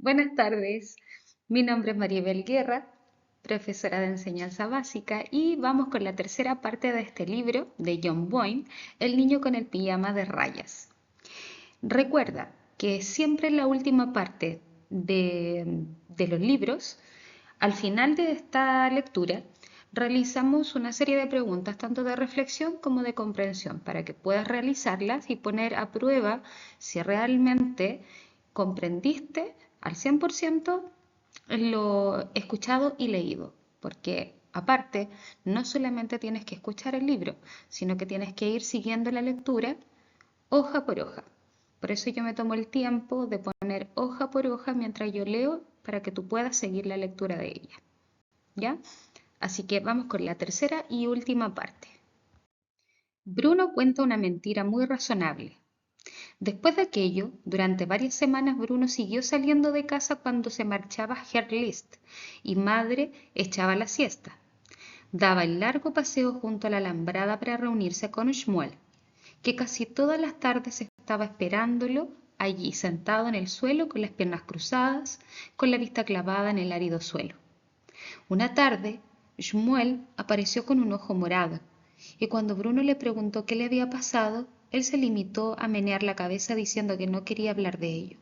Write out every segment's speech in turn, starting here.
Buenas tardes, mi nombre es Maribel Guerra, profesora de enseñanza básica y vamos con la tercera parte de este libro de John Boyne, El niño con el pijama de rayas. Recuerda que siempre en la última parte de los libros, al final de esta lectura, realizamos una serie de preguntas tanto de reflexión como de comprensión para que puedas realizarlas y poner a prueba si realmente comprendiste al 100% lo escuchado y leído. Porque aparte, no solamente tienes que escuchar el libro, sino que tienes que ir siguiendo la lectura hoja por hoja. Por eso yo me tomo el tiempo de poner hoja por hoja mientras yo leo para que tú puedas seguir la lectura de ella. ¿Ya? Así que vamos con la tercera y última parte. Bruno cuenta una mentira muy razonable. Después de aquello, durante varias semanas Bruno siguió saliendo de casa cuando se marchaba Herr List y madre echaba la siesta. Daba el largo paseo junto a la alambrada para reunirse con Shmuel, que casi todas las tardes estaba esperándolo allí sentado en el suelo con las piernas cruzadas, con la vista clavada en el árido suelo. Una tarde, Shmuel apareció con un ojo morado, y cuando Bruno le preguntó qué le había pasado, él se limitó a menear la cabeza diciendo que no quería hablar de ello.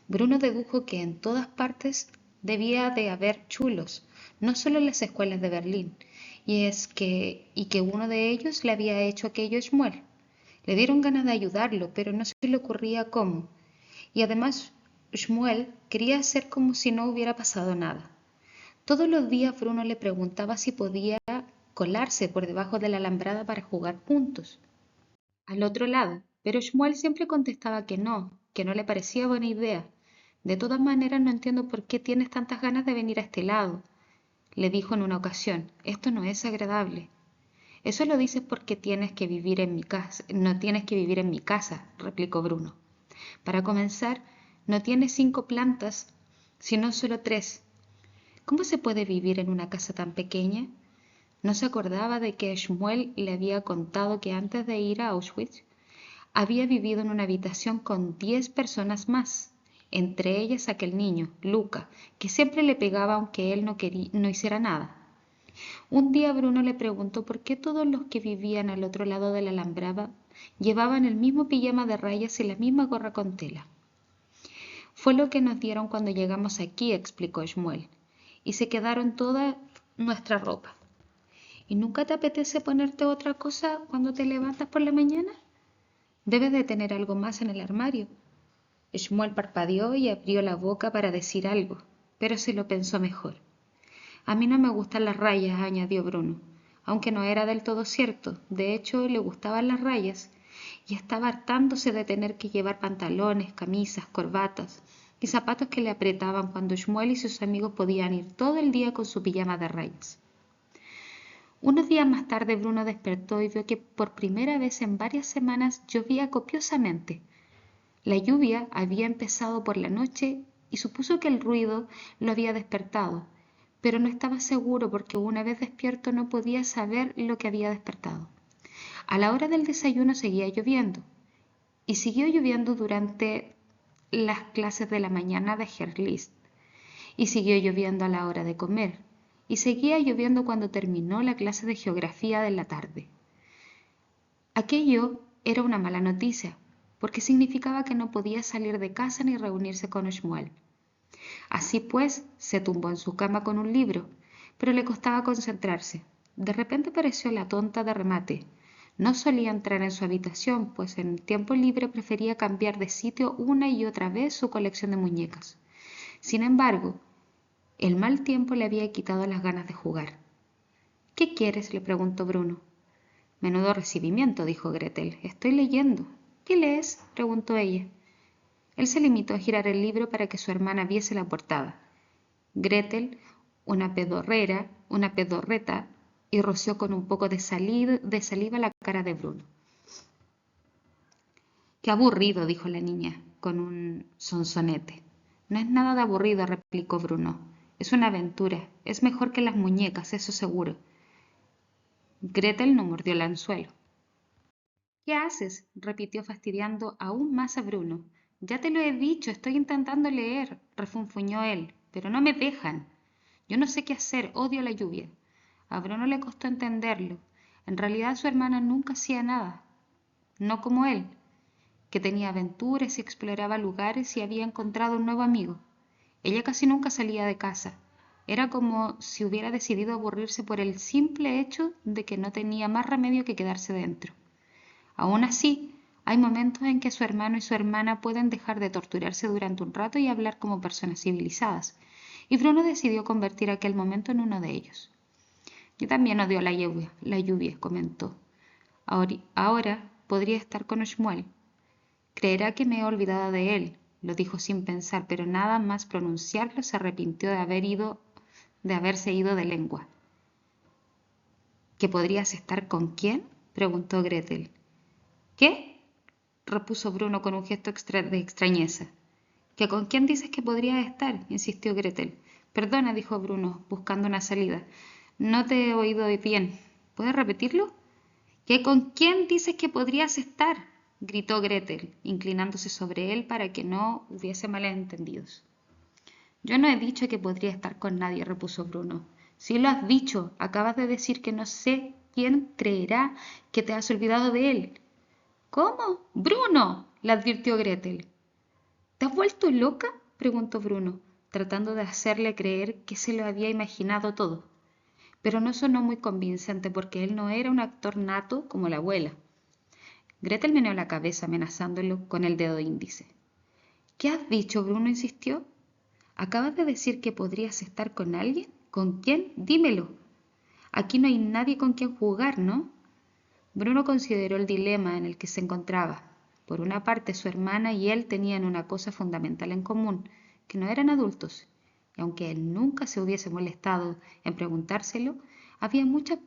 Bruno dedujo que en todas partes debía de haber chulos, no solo en las escuelas de Berlín, y que uno de ellos le había hecho aquello a Shmuel. Le dieron ganas de ayudarlo, pero no se le ocurría cómo. Y además, Shmuel quería hacer como si no hubiera pasado nada. Todos los días Bruno le preguntaba si podía colarse por debajo de la alambrada para jugar juntos, al otro lado, pero Shmuel siempre contestaba que no le parecía buena idea. De todas maneras, no entiendo por qué tienes tantas ganas de venir a este lado, le dijo en una ocasión. Esto no es agradable. Eso lo dices porque tienes que vivir en mi casa, no tienes que vivir en mi casa, replicó Bruno. Para comenzar, no tienes 5 plantas, sino solo 3. ¿Cómo se puede vivir en una casa tan pequeña? No se acordaba de que Shmuel le había contado que antes de ir a Auschwitz había vivido en una habitación con 10 personas más, entre ellas aquel niño, Luca, que siempre le pegaba aunque él no hiciera nada. Un día Bruno le preguntó por qué todos los que vivían al otro lado de la alambrada llevaban el mismo pijama de rayas y la misma gorra con tela. Fue lo que nos dieron cuando llegamos aquí, explicó Shmuel, y se quedaron toda nuestra ropa. ¿Y nunca te apetece ponerte otra cosa cuando te levantas por la mañana? Debes de tener algo más en el armario. Shmuel parpadeó y abrió la boca para decir algo, pero se lo pensó mejor. A mí no me gustan las rayas, añadió Bruno, aunque no era del todo cierto. De hecho, le gustaban las rayas y estaba hartándose de tener que llevar pantalones, camisas, corbatas y zapatos que le apretaban cuando Shmuel y sus amigos podían ir todo el día con su pijama de rayas. Unos días más tarde Bruno despertó y vio que por primera vez en varias semanas llovía copiosamente. La lluvia había empezado por la noche y supuso que el ruido lo había despertado, pero no estaba seguro porque una vez despierto no podía saber lo que había despertado. A la hora del desayuno seguía lloviendo y siguió lloviendo durante las clases de la mañana de Herr List y siguió lloviendo a la hora de comer y seguía lloviendo cuando terminó la clase de geografía de la tarde. Aquello era una mala noticia, porque significaba que no podía salir de casa ni reunirse con Shmuel. Así pues, se tumbó en su cama con un libro, pero le costaba concentrarse. De repente apareció la tonta de remate. No solía entrar en su habitación, pues en el tiempo libre prefería cambiar de sitio una y otra vez su colección de muñecas. Sin embargo, el mal tiempo le había quitado las ganas de jugar. ¿Qué quieres?, le preguntó Bruno. Menudo recibimiento, dijo Gretel. Estoy leyendo. ¿Qué lees?, preguntó ella. Él se limitó a girar el libro para que su hermana viese la portada. Gretel, una pedorreta, y roció con un poco de saliva la cara de Bruno. Qué aburrido, dijo la niña, con un sonsonete. No es nada de aburrido, replicó Bruno. Es una aventura. Es mejor que las muñecas, eso seguro. Gretel no mordió el anzuelo. ¿Qué haces?, repitió fastidiando aún más a Bruno. Ya te lo he dicho, estoy intentando leer, refunfuñó él, pero no me dejan. Yo no sé qué hacer, odio la lluvia. A Bruno le costó entenderlo. En realidad su hermana nunca hacía nada, no como él, que tenía aventuras y exploraba lugares y había encontrado un nuevo amigo. Ella casi nunca salía de casa. Era como si hubiera decidido aburrirse por el simple hecho de que no tenía más remedio que quedarse dentro. Aún así, hay momentos en que su hermano y su hermana pueden dejar de torturarse durante un rato y hablar como personas civilizadas, y Bruno decidió convertir aquel momento en uno de ellos. Yo también odio la lluvia, comentó. Ahora podría estar con Shmuel. Creerá que me he olvidado de él, lo dijo sin pensar, pero nada más pronunciarlo se arrepintió de haberse ido de lengua. ¿Que podrías estar con quién? Preguntó Gretel. ¿Qué? Repuso Bruno con un gesto de extrañeza. ¿Que con quién dices que podrías estar? Insistió Gretel. Perdona, dijo Bruno, buscando una salida. No te he oído bien. ¿Puedes repetirlo? ¿Que con quién dices que podrías estar? Gritó Gretel, inclinándose sobre él para que no hubiese malentendidos. Yo no he dicho que podría estar con nadie, repuso Bruno. Sí lo has dicho. Acabas de decir que no sé quién creerá que te has olvidado de él. ¿Cómo? Bruno, le advirtió Gretel. ¿Te has vuelto loca? Preguntó Bruno, tratando de hacerle creer que se lo había imaginado todo. Pero no sonó muy convincente porque él no era un actor nato como la abuela. Gretel meneó la cabeza amenazándolo con el dedo índice. ¿Qué has dicho? Bruno insistió. ¿Acabas de decir que podrías estar con alguien? ¿Con quién? Dímelo. Aquí no hay nadie con quien jugar, ¿no? Bruno consideró el dilema en el que se encontraba. Por una parte, su hermana y él tenían una cosa fundamental en común, que no eran adultos, y aunque él nunca se hubiese molestado en preguntárselo, había muchas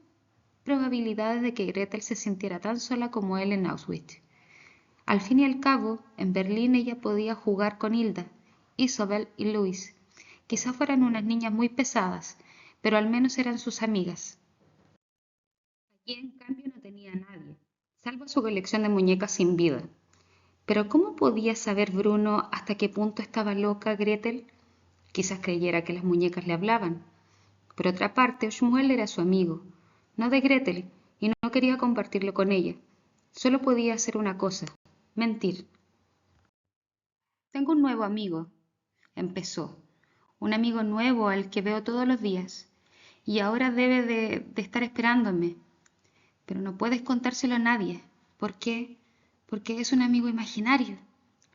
probabilidades de que Gretel se sintiera tan sola como él en Auschwitz. Al fin y al cabo, en Berlín ella podía jugar con Hilda, Isobel y Luis. Quizás fueran unas niñas muy pesadas, pero al menos eran sus amigas. Allí, en cambio, no tenía a nadie, salvo su colección de muñecas sin vida. Pero ¿cómo podía saber Bruno hasta qué punto estaba loca Gretel? Quizás creyera que las muñecas le hablaban. Por otra parte, Shmuel era su amigo, no de Gretel, y no quería compartirlo con ella. Solo podía hacer una cosa, mentir. Tengo un nuevo amigo, empezó. Un amigo nuevo al que veo todos los días. Y ahora debe de estar esperándome. Pero no puedes contárselo a nadie. ¿Por qué? Porque es un amigo imaginario,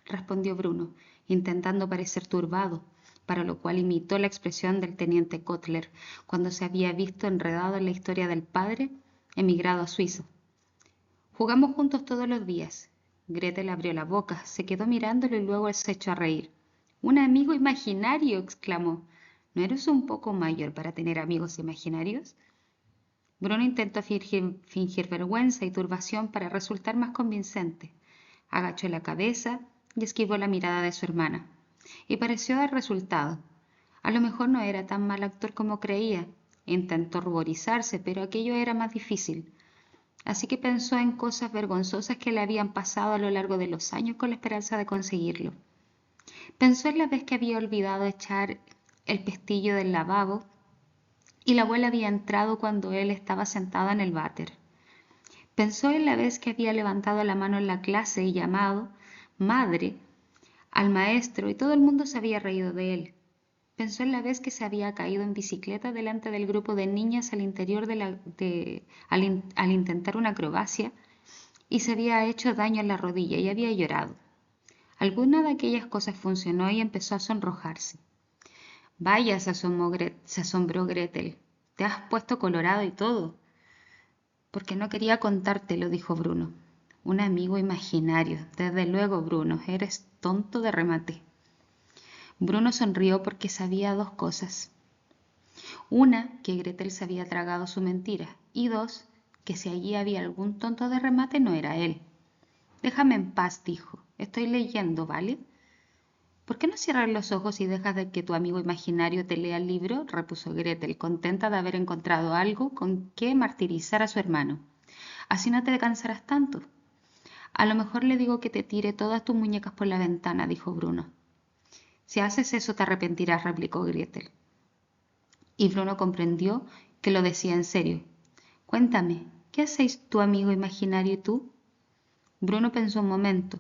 respondió Bruno, intentando parecer turbado, para lo cual imitó la expresión del teniente Kotler cuando se había visto enredado en la historia del padre emigrado a Suiza. Jugamos juntos todos los días. Gretel abrió la boca, se quedó mirándolo y luego se echó a reír. ¡Un amigo imaginario! Exclamó. ¿No eres un poco mayor para tener amigos imaginarios? Bruno intentó fingir vergüenza y turbación para resultar más convincente. Agachó la cabeza y esquivó la mirada de su hermana. Y pareció dar resultado. A lo mejor no era tan mal actor como creía. Intentó ruborizarse, pero aquello era más difícil. Así que pensó en cosas vergonzosas que le habían pasado a lo largo de los años con la esperanza de conseguirlo. Pensó en la vez que había olvidado echar el pestillo del lavabo y la abuela había entrado cuando él estaba sentado en el váter. Pensó en la vez que había levantado la mano en la clase y llamado madre al maestro y todo el mundo se había reído de él. Pensó en la vez que se había caído en bicicleta delante del grupo de niñas al interior al intentar una acrobacia y se había hecho daño en la rodilla y había llorado. Alguna de aquellas cosas funcionó y empezó a sonrojarse. Vaya, se asombró Gretel. Te has puesto colorado y todo. Porque no quería contártelo, dijo Bruno. Un amigo imaginario. Desde luego, Bruno, eres tonto de remate. Bruno sonrió porque sabía dos cosas. Una, que Gretel se había tragado su mentira. Y dos, que si allí había algún tonto de remate no era él. Déjame en paz, dijo. Estoy leyendo, ¿vale? ¿Por qué no cierras los ojos y dejas de que tu amigo imaginario te lea el libro? Repuso Gretel, contenta de haber encontrado algo con que martirizar a su hermano. Así no te cansarás tanto. A lo mejor le digo que te tire todas tus muñecas por la ventana, dijo Bruno. Si haces eso te arrepentirás, replicó Gretel. Y Bruno comprendió que lo decía en serio. Cuéntame, ¿qué hacéis tu amigo imaginario y tú? Bruno pensó un momento.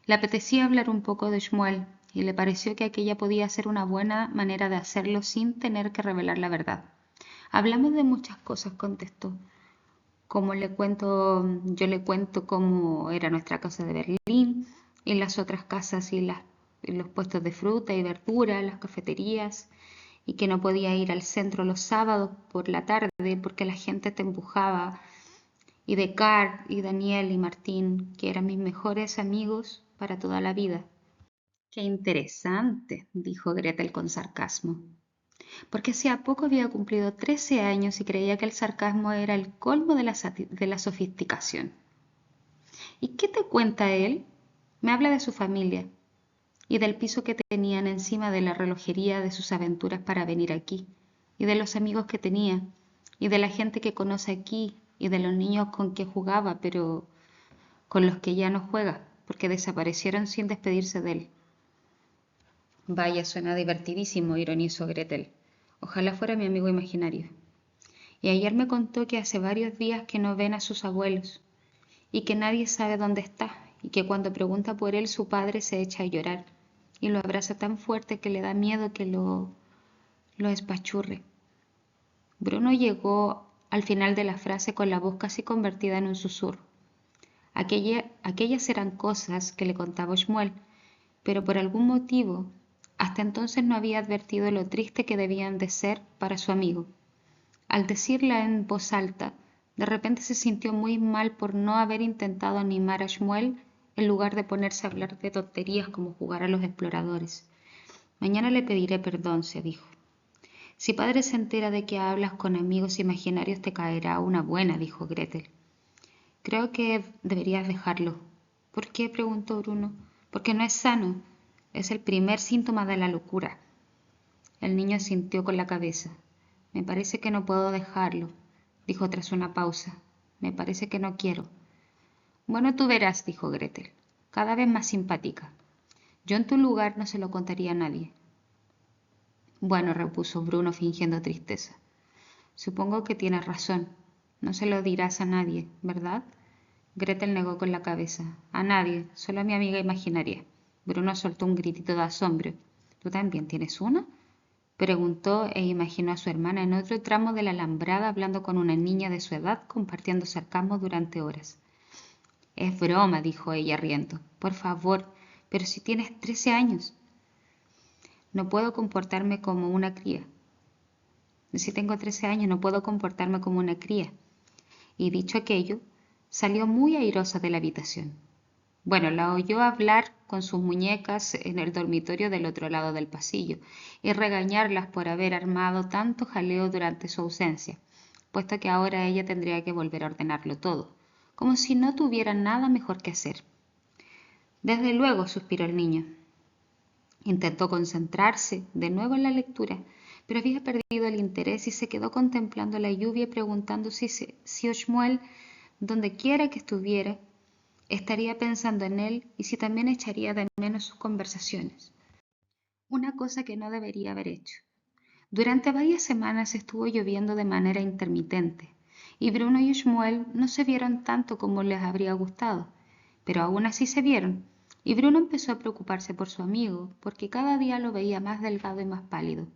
Le apetecía hablar un poco de Shmuel y le pareció que aquella podía ser una buena manera de hacerlo sin tener que revelar la verdad. Hablamos de muchas cosas, contestó. Yo le cuento cómo era nuestra casa de Berlín y las otras casas y los puestos de fruta y verdura, las cafeterías, y que no podía ir al centro los sábados por la tarde porque la gente te empujaba, y de Carl y Daniel y Martín, que eran mis mejores amigos para toda la vida. Qué interesante, dijo Gretel con sarcasmo, porque hacía poco había cumplido 13 años y creía que el sarcasmo era el colmo de la sofisticación. ¿Y qué te cuenta él? Me habla de su familia y del piso que tenían encima de la relojería, de sus aventuras para venir aquí, y de los amigos que tenía, y de la gente que conoce aquí, y de los niños con que jugaba, pero con los que ya no juega, porque desaparecieron sin despedirse de él. Vaya, suena divertidísimo, ironizó Gretel. Ojalá fuera mi amigo imaginario. Y ayer me contó que hace varios días que no ven a sus abuelos, y que nadie sabe dónde está, y que cuando pregunta por él su padre se echa a llorar, y lo abraza tan fuerte que le da miedo que lo espachurre. Bruno llegó al final de la frase con la voz casi convertida en un susurro. Aquellas eran cosas que le contaba Shmuel, pero por algún motivo hasta entonces no había advertido lo triste que debían de ser para su amigo. Al decirla en voz alta, de repente se sintió muy mal por no haber intentado animar a Shmuel en lugar de ponerse a hablar de tonterías como jugar a los exploradores. Mañana le pediré perdón, se dijo. Si padre se entera de que hablas con amigos imaginarios te caerá una buena, dijo Gretel. Creo que deberías dejarlo. ¿Por qué? Preguntó Bruno. Porque no es sano. Es el primer síntoma de la locura. El niño asintió con la cabeza. Me parece que no puedo dejarlo, dijo tras una pausa. Me parece que no quiero. Bueno, tú verás, dijo Gretel, cada vez más simpática. Yo en tu lugar no se lo contaría a nadie. Bueno, repuso Bruno fingiendo tristeza. Supongo que tienes razón. No se lo dirás a nadie, ¿verdad? Gretel negó con la cabeza. A nadie, solo a mi amiga imaginaria. Bruno soltó un gritito de asombro. ¿Tú también tienes una? Preguntó e imaginó a su hermana en otro tramo de la alambrada hablando con una niña de su edad, compartiendo sarcasmo durante horas. Es broma, dijo ella riendo. Por favor, pero si tienes 13 años. No puedo comportarme como una cría. Si tengo 13 años no puedo comportarme como una cría. Y dicho aquello, salió muy airosa de la habitación. Bueno, la oyó hablar con sus muñecas en el dormitorio del otro lado del pasillo y regañarlas por haber armado tanto jaleo durante su ausencia, puesto que ahora ella tendría que volver a ordenarlo todo, como si no tuviera nada mejor que hacer. Desde luego, suspiró el niño. Intentó concentrarse de nuevo en la lectura, pero había perdido el interés y se quedó contemplando la lluvia y preguntando si Oshmuel, donde quiera que estuviera, estaría pensando en él y si también echaría de menos sus conversaciones. Una cosa que no debería haber hecho. Durante varias semanas estuvo lloviendo de manera intermitente y Bruno y Shmuel no se vieron tanto como les habría gustado, pero aún así se vieron y Bruno empezó a preocuparse por su amigo porque cada día lo veía más delgado y más pálido.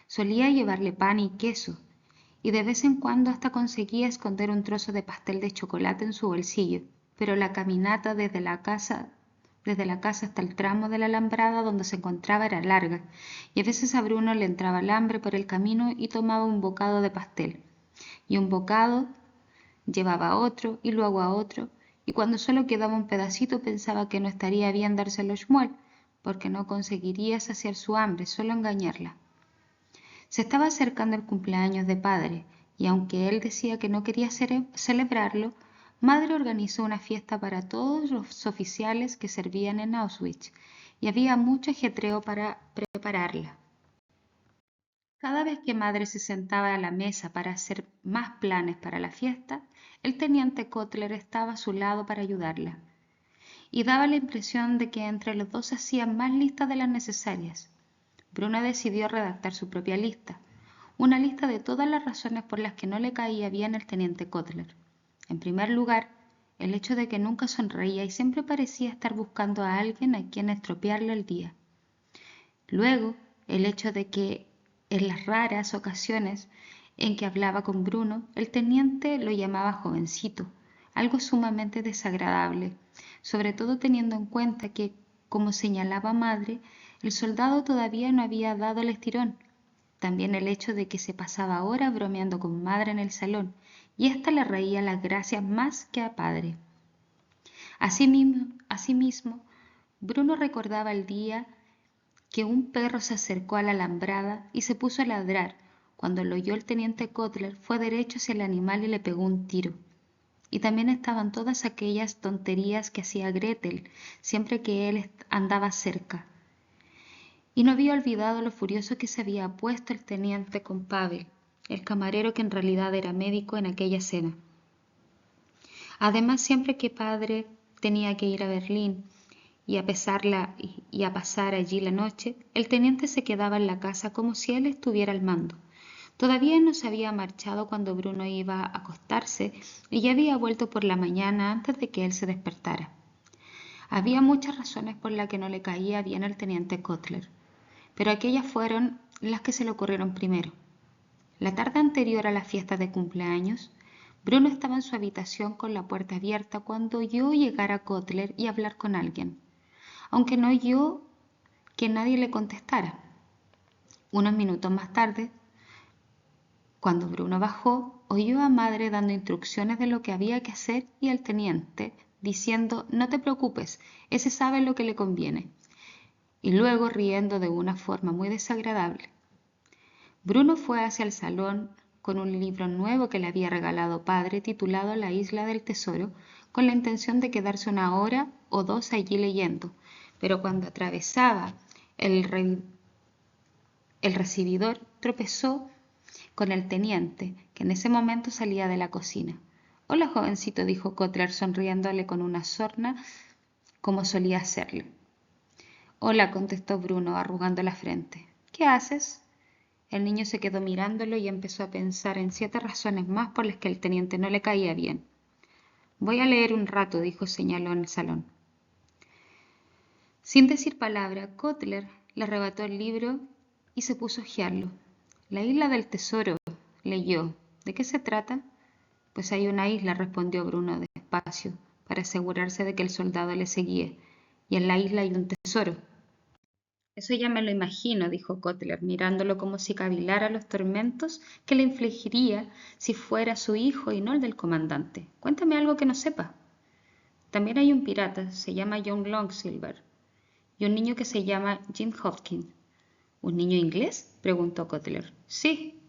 Solía llevarle pan y queso y de vez en cuando hasta conseguía esconder un trozo de pastel de chocolate en su bolsillo, pero la caminata desde la casa hasta el tramo de la alambrada donde se encontraba era larga, y a veces a Bruno le entraba el hambre por el camino y tomaba un bocado de pastel, y un bocado llevaba a otro y luego a otro, y cuando solo quedaba un pedacito pensaba que no estaría bien dárselo a Shmuel, porque no conseguiría saciar su hambre, solo engañarla. Se estaba acercando el cumpleaños de padre, y aunque él decía que no quería celebrarlo, madre organizó una fiesta para todos los oficiales que servían en Auschwitz, y había mucho ajetreo para prepararla. Cada vez que madre se sentaba a la mesa para hacer más planes para la fiesta, el teniente Kotler estaba a su lado para ayudarla. y daba la impresión de que entre los dos hacían más listas de las necesarias. Bruno decidió redactar su propia lista, una lista de todas las razones por las que no le caía bien el teniente Kotler. En primer lugar, el hecho de que nunca sonreía y siempre parecía estar buscando a alguien a quien estropearle el día. Luego, el hecho de que en las raras ocasiones en que hablaba con Bruno, el teniente lo llamaba jovencito, algo sumamente desagradable, sobre todo teniendo en cuenta que, como señalaba madre, el soldado todavía no había dado el estirón. También el hecho de que se pasaba horas bromeando con madre en el salón, y ésta le reía las gracias más que a padre. Asimismo, Bruno recordaba el día que un perro se acercó a la alambrada y se puso a ladrar. Cuando lo oyó el teniente Kotler, fue derecho hacia el animal y le pegó un tiro. Y también estaban todas aquellas tonterías que hacía Gretel siempre que él andaba cerca. Y no había olvidado lo furioso que se había puesto el teniente con Pavel, el camarero que en realidad era médico en aquella cena. Además, siempre que padre tenía que ir a Berlín y a pasar allí la noche, el teniente se quedaba en la casa como si él estuviera al mando. Todavía no se había marchado cuando Bruno iba a acostarse y ya había vuelto por la mañana antes de que él se despertara. Había muchas razones por las que no le caía bien al teniente Kotler, pero aquellas fueron las que se le ocurrieron primero. La tarde anterior a la fiesta de cumpleaños, Bruno estaba en su habitación con la puerta abierta cuando oyó llegar a Kotler y hablar con alguien, aunque no oyó que nadie le contestara. Unos minutos más tarde, cuando Bruno bajó, oyó a madre dando instrucciones de lo que había que hacer y al teniente diciendo: «No te preocupes, ese sabe lo que le conviene», y luego riendo de una forma muy desagradable. Bruno fue hacia el salón con un libro nuevo que le había regalado padre titulado La isla del tesoro, con la intención de quedarse una hora o dos allí leyendo, pero cuando atravesaba el recibidor tropezó con el teniente, que en ese momento salía de la cocina. «Hola, jovencito», dijo Kotler sonriéndole con una sorna como solía hacerle. «Hola», contestó Bruno, arrugando la frente. «¿Qué haces?» El niño se quedó mirándolo y empezó a pensar en 7 razones más por las que el teniente no le caía bien. «Voy a leer un rato», dijo, señaló en el salón. Sin decir palabra, Kotler le arrebató el libro y se puso a hojearlo. «La isla del tesoro», leyó. «¿De qué se trata?» «Pues hay una isla», respondió Bruno despacio, para asegurarse de que el soldado le seguía, «y en la isla hay un tesoro». «Eso ya me lo imagino», dijo Kotler, mirándolo como si cavilara los tormentos que le infligiría si fuera su hijo y no el del comandante. «Cuéntame algo que no sepa». «También hay un pirata, se llama John Longsilver, y un niño que se llama Jim Hopkins». «¿Un niño inglés?», preguntó Kotler. «Sí».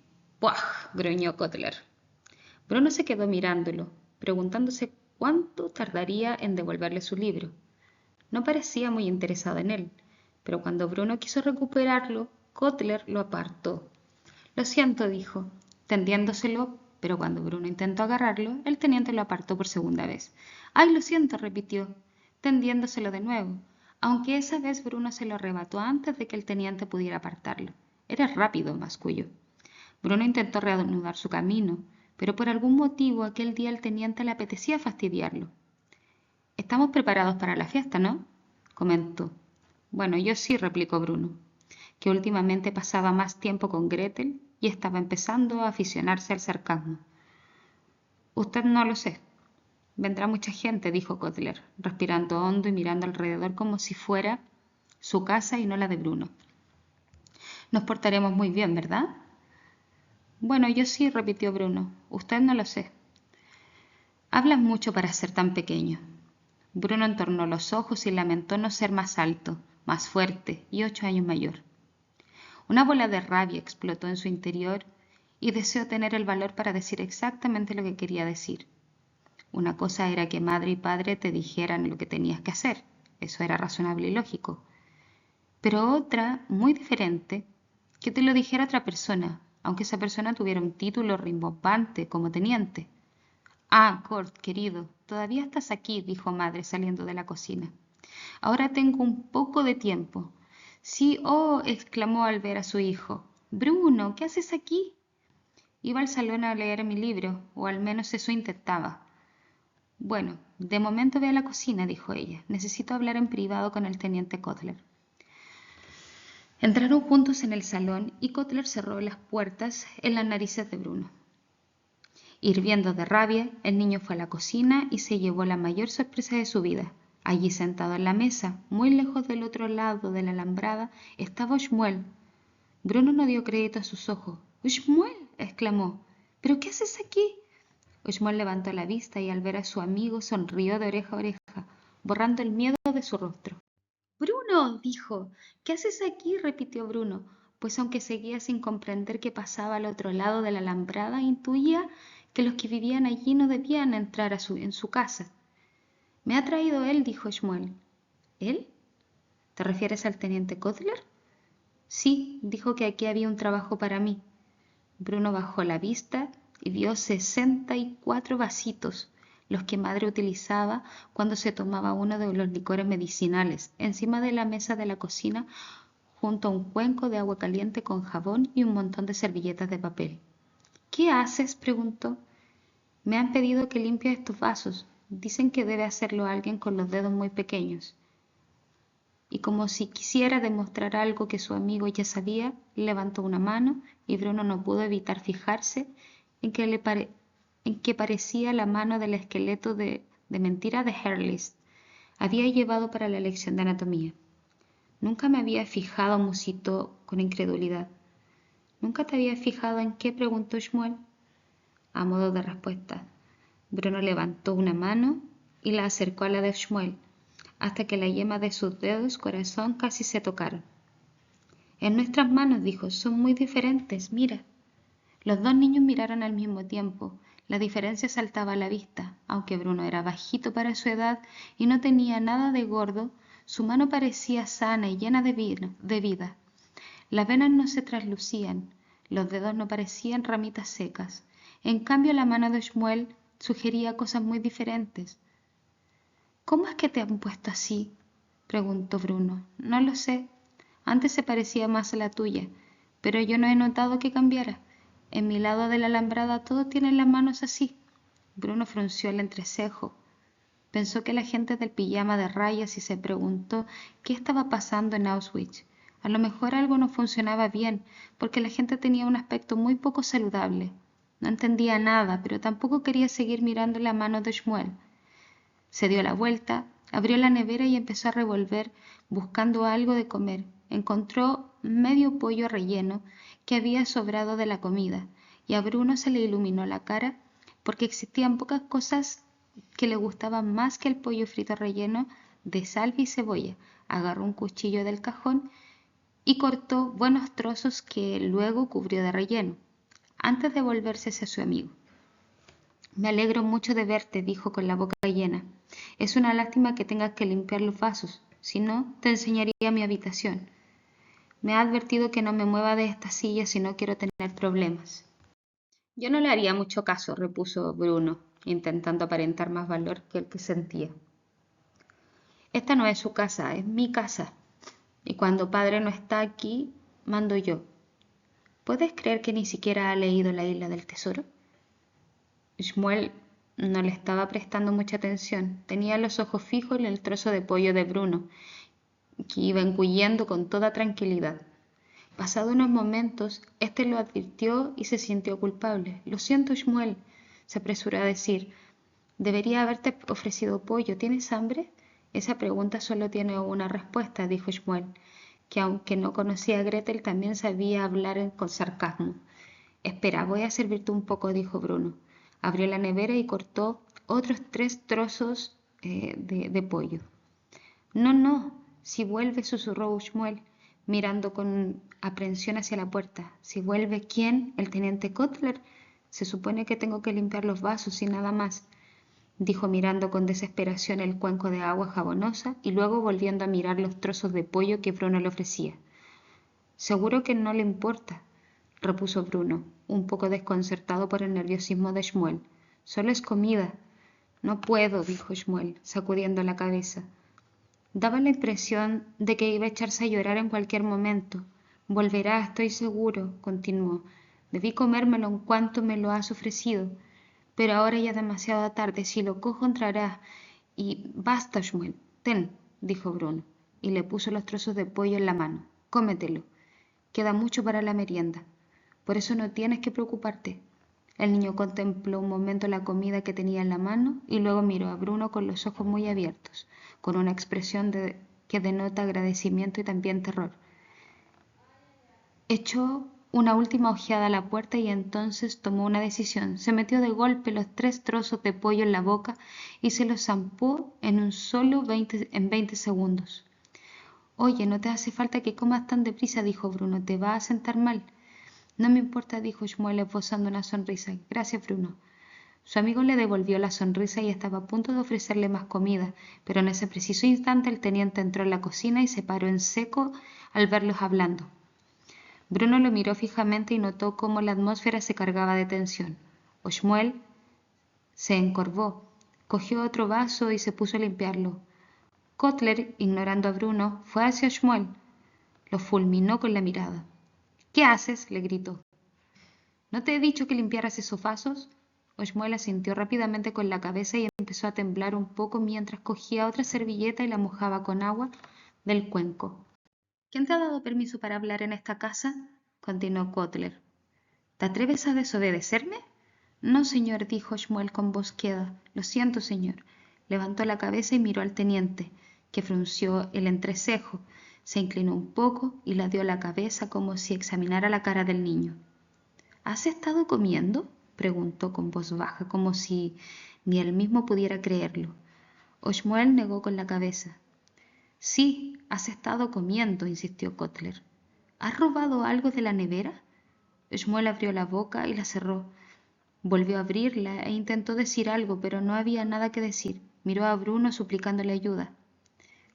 «Buah», gruñó Kotler. Bruno se quedó mirándolo, preguntándose cuánto tardaría en devolverle su libro. No parecía muy interesado en él, pero cuando Bruno quiso recuperarlo, Kotler lo apartó. «Lo siento», dijo, tendiéndoselo, pero cuando Bruno intentó agarrarlo, el teniente lo apartó por segunda vez. «Ay, lo siento», repitió, tendiéndoselo de nuevo, aunque esa vez Bruno se lo arrebató antes de que el teniente pudiera apartarlo. «Eres rápido», masculló. Bruno intentó reanudar su camino, pero por algún motivo aquel día al teniente le apetecía fastidiarlo. «Estamos preparados para la fiesta, ¿no?», comentó. «Bueno, yo sí», replicó Bruno, que últimamente pasaba más tiempo con Gretel y estaba empezando a aficionarse al sarcasmo. «Usted no lo sé. Vendrá mucha gente», dijo Kotler, respirando hondo y mirando alrededor como si fuera su casa y no la de Bruno. «Nos portaremos muy bien, ¿verdad?» «Bueno, yo sí», repitió Bruno. «Usted no lo sé». «Hablas mucho para ser tan pequeño». Bruno entornó los ojos y lamentó no ser más alto, más fuerte y 8 años mayor. Una bola de rabia explotó en su interior y deseó tener el valor para decir exactamente lo que quería decir. Una cosa era que madre y padre te dijeran lo que tenías que hacer, eso era razonable y lógico. Pero otra, muy diferente, que te lo dijera otra persona, aunque esa persona tuviera un título rimbombante como teniente. «Ah, Kurt, querido, todavía estás aquí», dijo madre saliendo de la cocina. Ahora tengo un poco de tiempo. Sí, oh, exclamó al ver a su hijo. Bruno, ¿qué haces aquí? Iba al salón a leer mi libro, o al menos eso intentaba. Bueno, de momento ve a la cocina, dijo ella. Necesito hablar en privado con el teniente Kotler. Entraron juntos en el salón y Kotler cerró las puertas en las narices de Bruno. Hirviendo de rabia, el niño fue a la cocina y se llevó la mayor sorpresa de su vida. Allí sentado en la mesa, muy lejos del otro lado de la alambrada, estaba Shmuel. Bruno no dio crédito a sus ojos. —¡Shmuel! —exclamó. —¿Pero qué haces aquí? Shmuel levantó la vista y al ver a su amigo sonrió de oreja a oreja, borrando el miedo de su rostro. —Bruno —dijo—, ¿qué haces aquí? —repitió Bruno, pues aunque seguía sin comprender qué pasaba al otro lado de la alambrada, intuía que los que vivían allí no debían entrar en su casa. —Me ha traído él —dijo Shmuel. —¿Él? ¿Te refieres al teniente Kotler? —Sí, dijo que aquí había un trabajo para mí. Bruno bajó la vista y vio 64 vasitos, los que madre utilizaba cuando se tomaba uno de los licores medicinales, encima de la mesa de la cocina, junto a un cuenco de agua caliente con jabón y un montón de servilletas de papel. —¿Qué haces? —preguntó. —Me han pedido que limpie estos vasos. Dicen que debe hacerlo alguien con los dedos muy pequeños. Y como si quisiera demostrar algo que su amigo ya sabía, levantó una mano y Bruno no pudo evitar fijarse en que parecía la mano del esqueleto de mentira de Herlitz. Había llevado para la lección de anatomía. —Nunca me había fijado —musitó con incredulidad. —¿Nunca te habías fijado en qué? —preguntó Shmuel. A modo de respuesta, Bruno levantó una mano y la acercó a la de Shmuel, hasta que la yema de sus dedos corazón casi se tocaron. —En nuestras manos —dijo—, son muy diferentes, mira. Los dos niños miraron al mismo tiempo. La diferencia saltaba a la vista. Aunque Bruno era bajito para su edad y no tenía nada de gordo, su mano parecía sana y llena de vida. Las venas no se traslucían, los dedos no parecían ramitas secas. En cambio, la mano de Shmuel sugería cosas muy diferentes. —¿Cómo es que te han puesto así? —preguntó Bruno. —No lo sé. Antes se parecía más a la tuya, pero yo no he notado que cambiara. En mi lado de la alambrada todos tienen las manos así. Bruno frunció el entrecejo. Pensó que la gente del pijama de rayas y se preguntó qué estaba pasando en Auschwitz. A lo mejor algo no funcionaba bien, porque la gente tenía un aspecto muy poco saludable. No entendía nada, pero tampoco quería seguir mirando la mano de Shmuel. Se dio la vuelta, abrió la nevera y empezó a revolver buscando algo de comer. Encontró medio pollo relleno que había sobrado de la comida, y a Bruno se le iluminó la cara porque existían pocas cosas que le gustaban más que el pollo frito relleno de salvia y cebolla. Agarró un cuchillo del cajón y cortó buenos trozos que luego cubrió de relleno, antes de volverse hacia su amigo. —Me alegro mucho de verte —dijo con la boca llena—. Es una lástima que tengas que limpiar los vasos. Si no, te enseñaría mi habitación. Me ha advertido que no me mueva de esta silla si no quiero tener problemas. —Yo no le haría mucho caso —repuso Bruno, intentando aparentar más valor que el que sentía. Esta no es su casa, es mi casa. Y cuando padre no está aquí, mando yo. ¿Puedes creer que ni siquiera ha leído La isla del tesoro? Shmuel no le estaba prestando mucha atención. Tenía los ojos fijos en el trozo de pollo de Bruno, que iba engullendo con toda tranquilidad. Pasado unos momentos, éste lo advirtió y se sintió culpable. —Lo siento, Shmuel —se apresuró a decir—. Debería haberte ofrecido pollo. ¿Tienes hambre? Esa pregunta solo tiene una respuesta —dijo Shmuel, que aunque no conocía a Gretel, también sabía hablar con sarcasmo. —Espera, voy a servirte un poco —dijo Bruno. Abrió la nevera y cortó otros 3 trozos de pollo. —No, no, si vuelve —susurró Shmuel, mirando con aprensión hacia la puerta—. —¿Si vuelve quién? ¿El teniente Kotler? Se supone que tengo que limpiar los vasos y nada más —dijo mirando con desesperación el cuenco de agua jabonosa y luego volviendo a mirar los trozos de pollo que Bruno le ofrecía. —Seguro que no le importa —repuso Bruno, un poco desconcertado por el nerviosismo de Shmuel—. Solo es comida. —No puedo —dijo Shmuel, sacudiendo la cabeza. Daba la impresión de que iba a echarse a llorar en cualquier momento. Volverá, estoy seguro, continuó. Debí comérmelo en cuanto me lo has ofrecido. Pero ahora ya es demasiado tarde. Si lo cojo entrará. Y basta, Shmuel. Ten, dijo Bruno, y le puso los trozos de pollo en la mano. Cómetelo. Queda mucho para la merienda. Por eso no tienes que preocuparte. El niño contempló un momento la comida que tenía en la mano y luego miró a Bruno con los ojos muy abiertos, con una expresión que denota agradecimiento y también terror. Echó una última ojeada a la puerta y entonces tomó una decisión. Se metió de golpe los 3 trozos de pollo en la boca y se los zampó en 20 segundos. Oye, no te hace falta que comas tan deprisa, dijo Bruno, te va a sentar mal. No me importa, dijo Shmuel esbozando una sonrisa. Gracias, Bruno. Su amigo le devolvió la sonrisa y estaba a punto de ofrecerle más comida, pero en ese preciso instante el teniente entró en la cocina y se paró en seco al verlos hablando. Bruno lo miró fijamente y notó cómo la atmósfera se cargaba de tensión. Shmuel se encorvó, cogió otro vaso y se puso a limpiarlo. Kotler, ignorando a Bruno, fue hacia Shmuel. Lo fulminó con la mirada. ¿Qué haces?, le gritó. ¿No te he dicho que limpiaras esos vasos? Shmuel asintió rápidamente con la cabeza y empezó a temblar un poco mientras cogía otra servilleta y la mojaba con agua del cuenco. ¿Quién te ha dado permiso para hablar en esta casa?, continuó Kotler. ¿Te atreves a desobedecerme? No, señor, dijo Shmuel con voz queda. Lo siento, señor. Levantó la cabeza y miró al teniente, que frunció el entrecejo, se inclinó un poco y ladeó la cabeza como si examinara la cara del niño. ¿Has estado comiendo?, preguntó con voz baja, como si ni él mismo pudiera creerlo. Shmuel negó con la cabeza. Sí, has estado comiendo, insistió Kotler. ¿Has robado algo de la nevera? Shmuel abrió la boca y la cerró. Volvió a abrirla e intentó decir algo, pero no había nada que decir. Miró a Bruno suplicándole ayuda.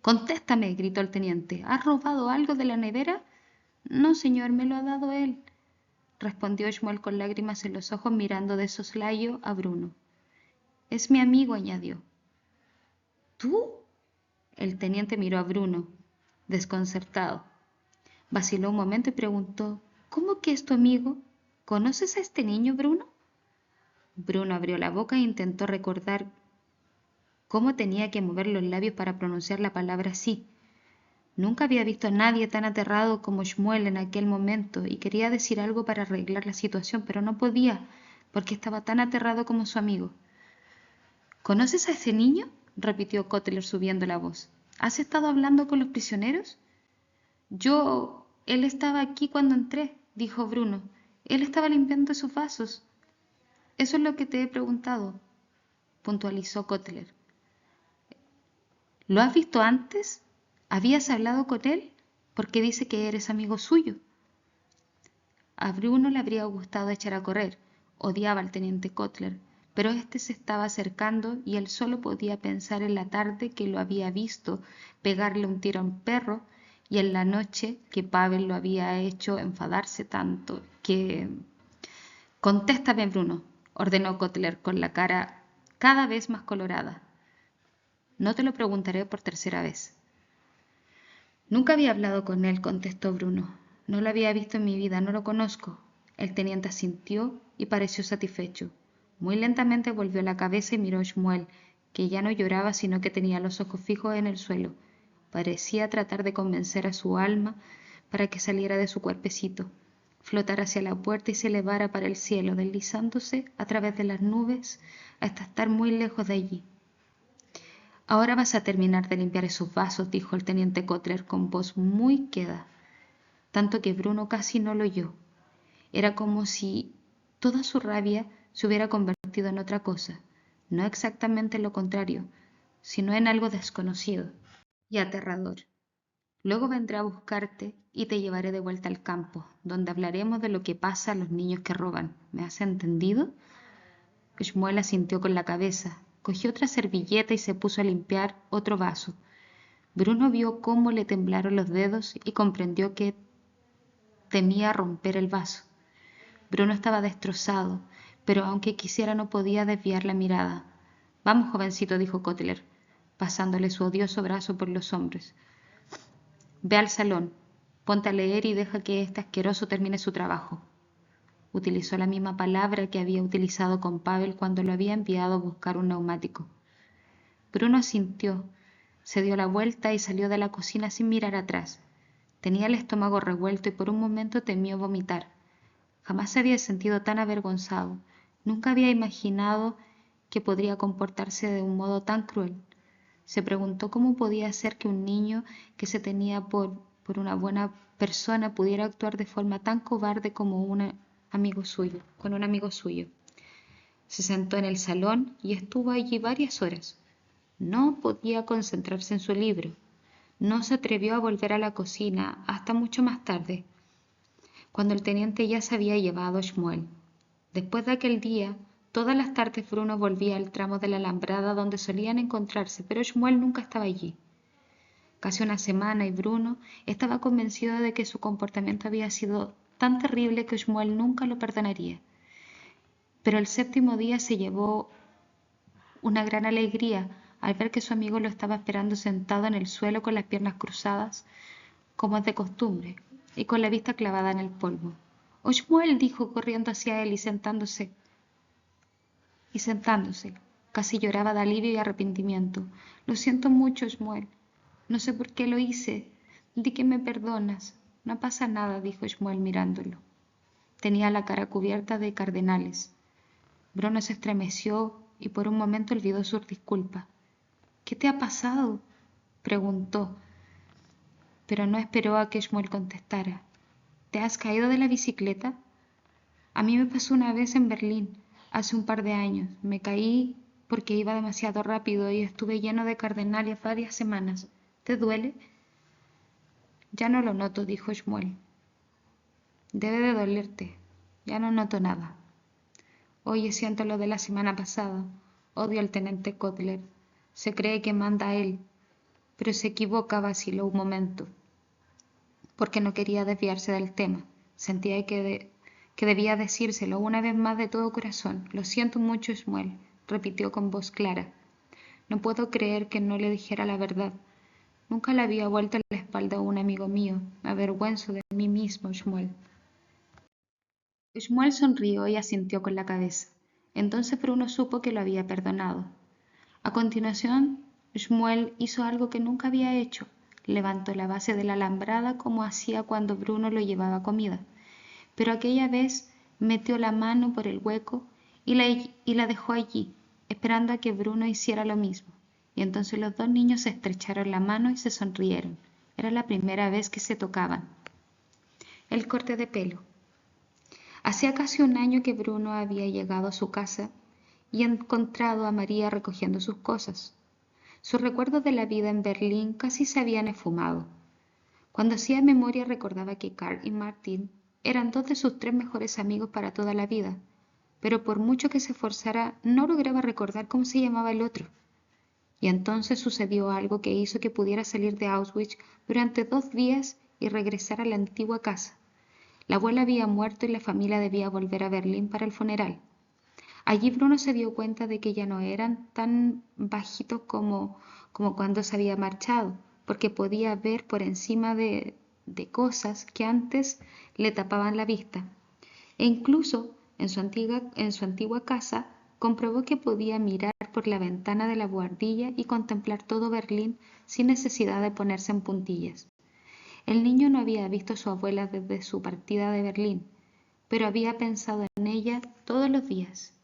—Contéstame —gritó el teniente—, ¿has robado algo de la nevera? —No, señor, me lo ha dado él —respondió Shmuel con lágrimas en los ojos, mirando de soslayo a Bruno. —Es mi amigo —añadió. —¿Tú? El teniente miró a Bruno, desconcertado. Vaciló un momento y preguntó: —¿Cómo que es tu amigo? ¿Conoces a este niño, Bruno? Bruno abrió la boca e intentó recordar cómo tenía que mover los labios para pronunciar la palabra sí. Nunca había visto a nadie tan aterrado como Shmuel en aquel momento y quería decir algo para arreglar la situación, pero no podía, porque estaba tan aterrado como su amigo. ¿Conoces a ese niño?, repitió Kotler subiendo la voz. ¿Has estado hablando con los prisioneros? Él estaba aquí cuando entré, dijo Bruno. Él estaba limpiando sus vasos. Eso es lo que te he preguntado, puntualizó Kotler. ¿Lo has visto antes? ¿Habías hablado con él? Porque dice que eres amigo suyo. A Bruno le habría gustado echar a correr. Odiaba al teniente Kotler, pero éste se estaba acercando y él solo podía pensar en la tarde que lo había visto pegarle un tiro a un perro y en la noche que Pavel lo había hecho enfadarse tanto que... —Contéstame, Bruno —ordenó Kotler con la cara cada vez más colorada. No te lo preguntaré por tercera vez. Nunca había hablado con él, contestó Bruno. No lo había visto en mi vida, no lo conozco. El teniente asintió y pareció satisfecho. Muy lentamente volvió la cabeza y miró a Shmuel, que ya no lloraba sino que tenía los ojos fijos en el suelo. Parecía tratar de convencer a su alma para que saliera de su cuerpecito, flotara hacia la puerta y se elevara para el cielo, deslizándose a través de las nubes hasta estar muy lejos de allí. Ahora vas a terminar de limpiar esos vasos, dijo el teniente Kotler con voz muy queda, tanto que Bruno casi no lo oyó. Era como si toda su rabia se hubiera convertido en otra cosa, no exactamente lo contrario, sino en algo desconocido y aterrador. Luego vendré a buscarte y te llevaré de vuelta al campo, donde hablaremos de lo que pasa a los niños que roban. ¿Me has entendido? Shmuel asintió con la cabeza, cogió otra servilleta y se puso a limpiar otro vaso. Bruno vio cómo le temblaron los dedos y comprendió que temía romper el vaso. Bruno estaba destrozado, pero aunque quisiera no podía desviar la mirada. —Vamos, jovencito —dijo Kotler—, pasándole su odioso brazo por los hombros. Ve al salón, ponte a leer y deja que este asqueroso termine su trabajo. Utilizó la misma palabra que había utilizado con Pavel cuando lo había enviado a buscar un neumático. Bruno asintió, se dio la vuelta y salió de la cocina sin mirar atrás. Tenía el estómago revuelto y por un momento temió vomitar. Jamás se había sentido tan avergonzado. Nunca había imaginado que podría comportarse de un modo tan cruel. Se preguntó cómo podía ser que un niño que se tenía por una buena persona pudiera actuar de forma tan cobarde como con un amigo suyo. Se sentó en el salón y estuvo allí varias horas. No podía concentrarse en su libro. No se atrevió a volver a la cocina hasta mucho más tarde, cuando el teniente ya se había llevado a Shmuel. Después de aquel día, todas las tardes Bruno volvía al tramo de la alambrada donde solían encontrarse, pero Shmuel nunca estaba allí. Casi una semana y Bruno estaba convencido de que su comportamiento había sido tan terrible que Shmuel nunca lo perdonaría. Pero el séptimo día se llevó una gran alegría al ver que su amigo lo estaba esperando sentado en el suelo con las piernas cruzadas, como es de costumbre, y con la vista clavada en el polvo. «Oh, Shmuel», dijo corriendo hacia él y sentándose. Casi lloraba de alivio y arrepentimiento. «Lo siento mucho, Shmuel. No sé por qué lo hice. Di que me perdonas». «No pasa nada», dijo Shmuel mirándolo. Tenía la cara cubierta de cardenales. Bruno se estremeció y por un momento olvidó sus disculpas. «¿Qué te ha pasado?», preguntó, pero no esperó a que Shmuel contestara. «¿Te has caído de la bicicleta?». «A mí me pasó una vez en Berlín, hace un par de años. Me caí porque iba demasiado rápido y estuve lleno de cardenales varias semanas. ¿Te duele?». «Ya no lo noto», dijo Shmuel. «Debe de dolerte. Ya no noto nada. Oye, siento lo de la semana pasada. Odio al teniente Kotler. Se cree que manda a él, pero se equivoca», vaciló un momento, porque no quería desviarse del tema. Sentía que debía decírselo una vez más de todo corazón. «Lo siento mucho, Shmuel», repitió con voz clara. «No puedo creer que no le dijera la verdad. Nunca le había vuelto la espalda a un amigo mío. Me avergüenzo de mí mismo, Shmuel». Shmuel sonrió y asintió con la cabeza. Entonces Bruno supo que lo había perdonado. A continuación, Shmuel hizo algo que nunca había hecho. Levantó la base de la alambrada como hacía cuando Bruno lo llevaba comida. Pero aquella vez metió la mano por el hueco y la dejó allí, esperando a que Bruno hiciera lo mismo. Y entonces los dos niños se estrecharon la mano y se sonrieron. Era la primera vez que se tocaban. El corte de pelo. Hacía casi un año que Bruno había llegado a su casa y encontrado a María recogiendo sus cosas. Sus recuerdos de la vida en Berlín casi se habían esfumado. Cuando hacía memoria recordaba que Karl y Martin eran dos de sus tres mejores amigos para toda la vida, pero por mucho que se esforzara no lograba recordar cómo se llamaba el otro. Y entonces sucedió algo que hizo que pudiera salir de Auschwitz durante 2 días y regresar a la antigua casa. La abuela había muerto y la familia debía volver a Berlín para el funeral. Allí Bruno se dio cuenta de que ya no eran tan bajitos como cuando se había marchado, porque podía ver por encima de cosas que antes le tapaban la vista. E incluso en su antigua casa comprobó que podía mirar por la ventana de la buhardilla y contemplar todo Berlín sin necesidad de ponerse en puntillas. El niño no había visto a su abuela desde su partida de Berlín, pero había pensado en ella todos los días.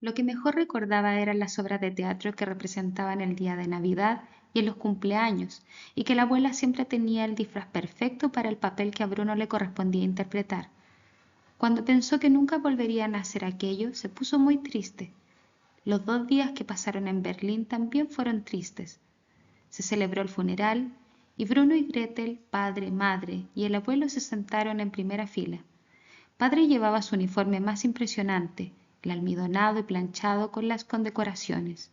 Lo que mejor recordaba eran las obras de teatro que representaban el día de Navidad y en los cumpleaños, y que la abuela siempre tenía el disfraz perfecto para el papel que a Bruno le correspondía interpretar. Cuando pensó que nunca volverían a hacer aquello, se puso muy triste. Los 2 días que pasaron en Berlín también fueron tristes. Se celebró el funeral y Bruno y Gretel, padre, madre y el abuelo se sentaron en primera fila. Padre llevaba su uniforme más impresionante, el almidonado y planchado con las condecoraciones.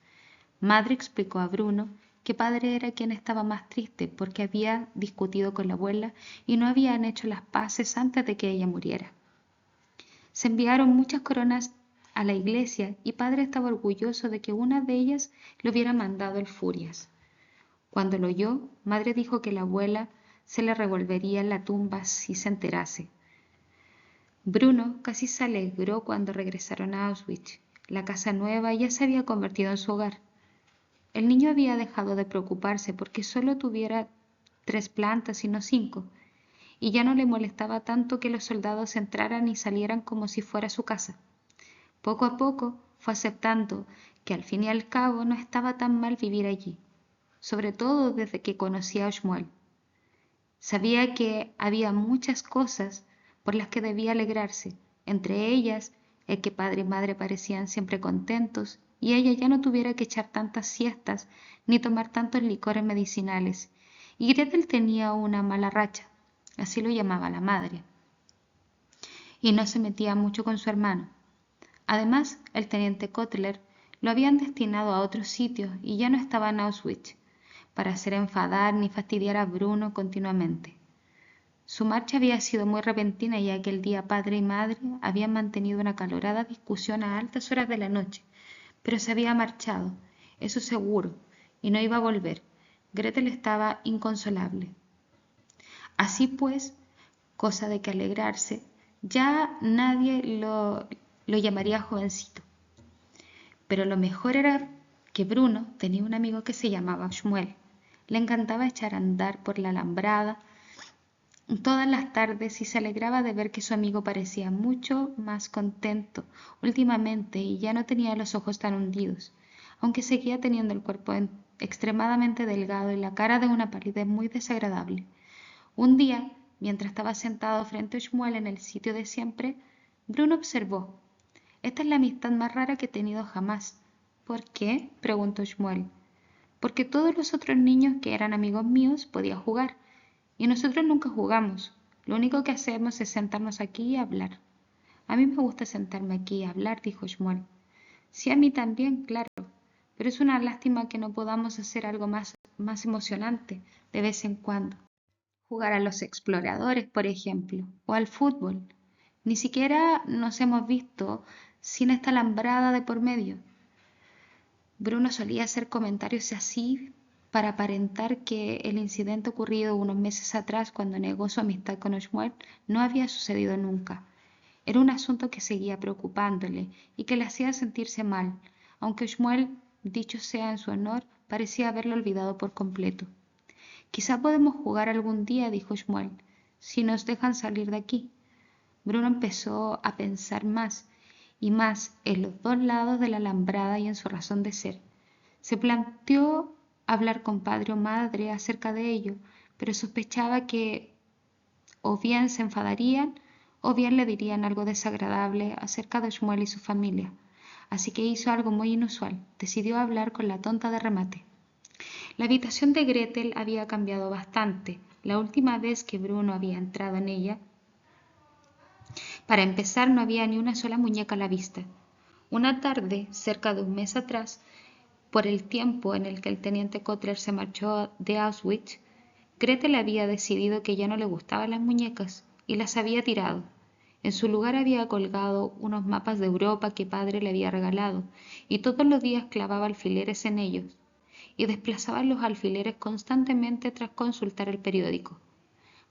Madre explicó a Bruno que padre era quien estaba más triste porque había discutido con la abuela y no habían hecho las paces antes de que ella muriera. Se enviaron muchas coronas a la iglesia y padre estaba orgulloso de que una de ellas le hubiera mandado el Furias. Cuando lo oyó, madre dijo que la abuela se le revolvería en la tumba si se enterase. Bruno casi se alegró cuando regresaron a Auschwitz. La casa nueva ya se había convertido en su hogar. El niño había dejado de preocuparse porque solo tuviera 3 plantas y no 5, y ya no le molestaba tanto que los soldados entraran y salieran como si fuera su casa. Poco a poco fue aceptando que al fin y al cabo no estaba tan mal vivir allí, sobre todo desde que conocía a Shmuel. Sabía que había muchas cosas por las que debía alegrarse, entre ellas el que padre y madre parecían siempre contentos y ella ya no tuviera que echar tantas siestas ni tomar tantos licores medicinales. Y Gretel tenía una mala racha, así lo llamaba la madre, y no se metía mucho con su hermano. Además, el teniente Kotler lo habían destinado a otros sitios y ya no estaba en Auschwitz para hacer enfadar ni fastidiar a Bruno continuamente. Su marcha había sido muy repentina y aquel día padre y madre habían mantenido una acalorada discusión a altas horas de la noche, pero se había marchado, eso seguro, y no iba a volver. Gretel estaba inconsolable. Así pues, cosa de que alegrarse, ya nadie lo llamaría jovencito. Pero lo mejor era que Bruno tenía un amigo que se llamaba Shmuel. Le encantaba echar a andar por la alambrada todas las tardes y se alegraba de ver que su amigo parecía mucho más contento últimamente y ya no tenía los ojos tan hundidos, aunque seguía teniendo el cuerpo extremadamente delgado y la cara de una palidez muy desagradable. Un día, mientras estaba sentado frente a Shmuel en el sitio de siempre, Bruno observó: «Esta es la amistad más rara que he tenido jamás». «¿Por qué?», preguntó Shmuel. «Porque todos los otros niños que eran amigos míos podían jugar, y nosotros nunca jugamos. Lo único que hacemos es sentarnos aquí y hablar». «A mí me gusta sentarme aquí y hablar», dijo Shmuel. «Sí, a mí también, claro, pero es una lástima que no podamos hacer algo más emocionante de vez en cuando. Jugar a los exploradores, por ejemplo, o al fútbol. Ni siquiera nos hemos visto sin esta alambrada de por medio». Bruno solía hacer comentarios así para aparentar que el incidente ocurrido unos meses atrás, cuando negó su amistad con Shmuel, no había sucedido nunca. Era un asunto que seguía preocupándole y que le hacía sentirse mal, aunque Shmuel, dicho sea en su honor, parecía haberlo olvidado por completo. «Quizá podemos jugar algún día», dijo Shmuel, «si nos dejan salir de aquí». Bruno empezó a pensar más y más en los dos lados de la alambrada y en su razón de ser. Se planteó hablar con padre o madre acerca de ello, pero sospechaba que o bien se enfadarían o bien le dirían algo desagradable acerca de Shmuel y su familia. Así que hizo algo muy inusual: decidió hablar con la tonta de remate. La habitación de Gretel había cambiado bastante. La última vez que Bruno había entrado en ella, para empezar, no había ni una sola muñeca a la vista. Una tarde, cerca de un mes atrás, por el tiempo en el que el teniente Kotler se marchó de Auschwitz, Gretel había decidido que ya no le gustaban las muñecas y las había tirado. En su lugar había colgado unos mapas de Europa que padre le había regalado, y todos los días clavaba alfileres en ellos, y desplazaba los alfileres constantemente tras consultar el periódico.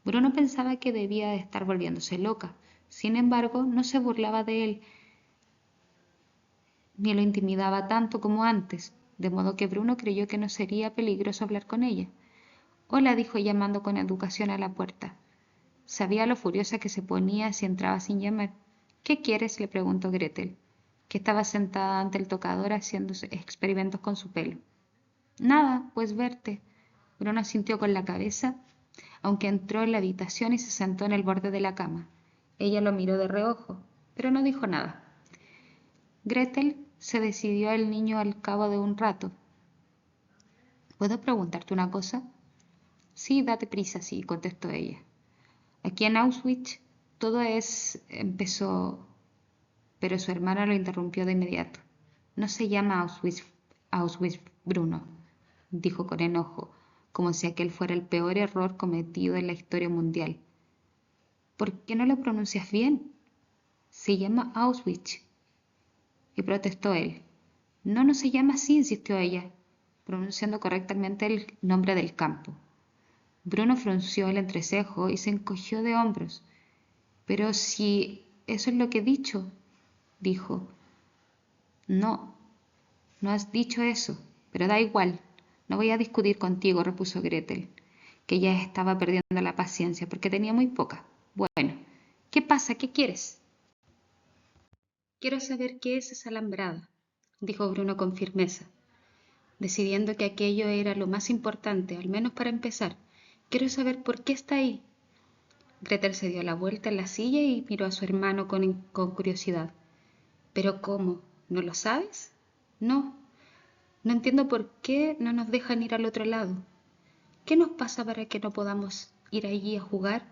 Bruno pensaba que debía de estar volviéndose loca. Sin embargo, no se burlaba de él ni lo intimidaba tanto como antes, de modo que Bruno creyó que no sería peligroso hablar con ella. «Hola», dijo llamando con educación a la puerta. Sabía lo furiosa que se ponía si entraba sin llamar. «¿Qué quieres?», le preguntó Gretel, que estaba sentada ante el tocador haciendo experimentos con su pelo. «Nada, pues verte». Bruno asintió con la cabeza, aunque entró en la habitación y se sentó en el borde de la cama. Ella lo miró de reojo, pero no dijo nada. Gretel, se decidió el niño al cabo de un rato. «¿Puedo preguntarte una cosa?». «Sí, date prisa», sí, contestó ella. «Aquí en Auschwitz todo empezó», pero su hermana lo interrumpió de inmediato. «No se llama Auschwitz, Bruno», dijo con enojo, como si aquel fuera el peor error cometido en la historia mundial. «¿Por qué no lo pronuncias bien?». «Se llama Auschwitz». Y protestó él. «No, no se llama así», insistió ella. pronunciando correctamente el nombre del campo. Bruno frunció el entrecejo y se encogió de hombros. Pero si eso es lo que he dicho, dijo. No, no has dicho eso, pero da igual. No voy a discutir contigo, repuso Gretel, que ya estaba perdiendo la paciencia porque tenía muy poca. Bueno, ¿qué pasa? ¿Qué quieres? Quiero saber qué es esa alambrada, dijo Bruno con firmeza, decidiendo que aquello era lo más importante, al menos para empezar. Quiero saber por qué está ahí. Gretel se dio la vuelta en la silla y miró a su hermano con curiosidad. ¿Pero cómo? ¿No lo sabes? No, no entiendo por qué no nos dejan ir al otro lado. ¿Qué nos pasa para que no podamos ir allí a jugar?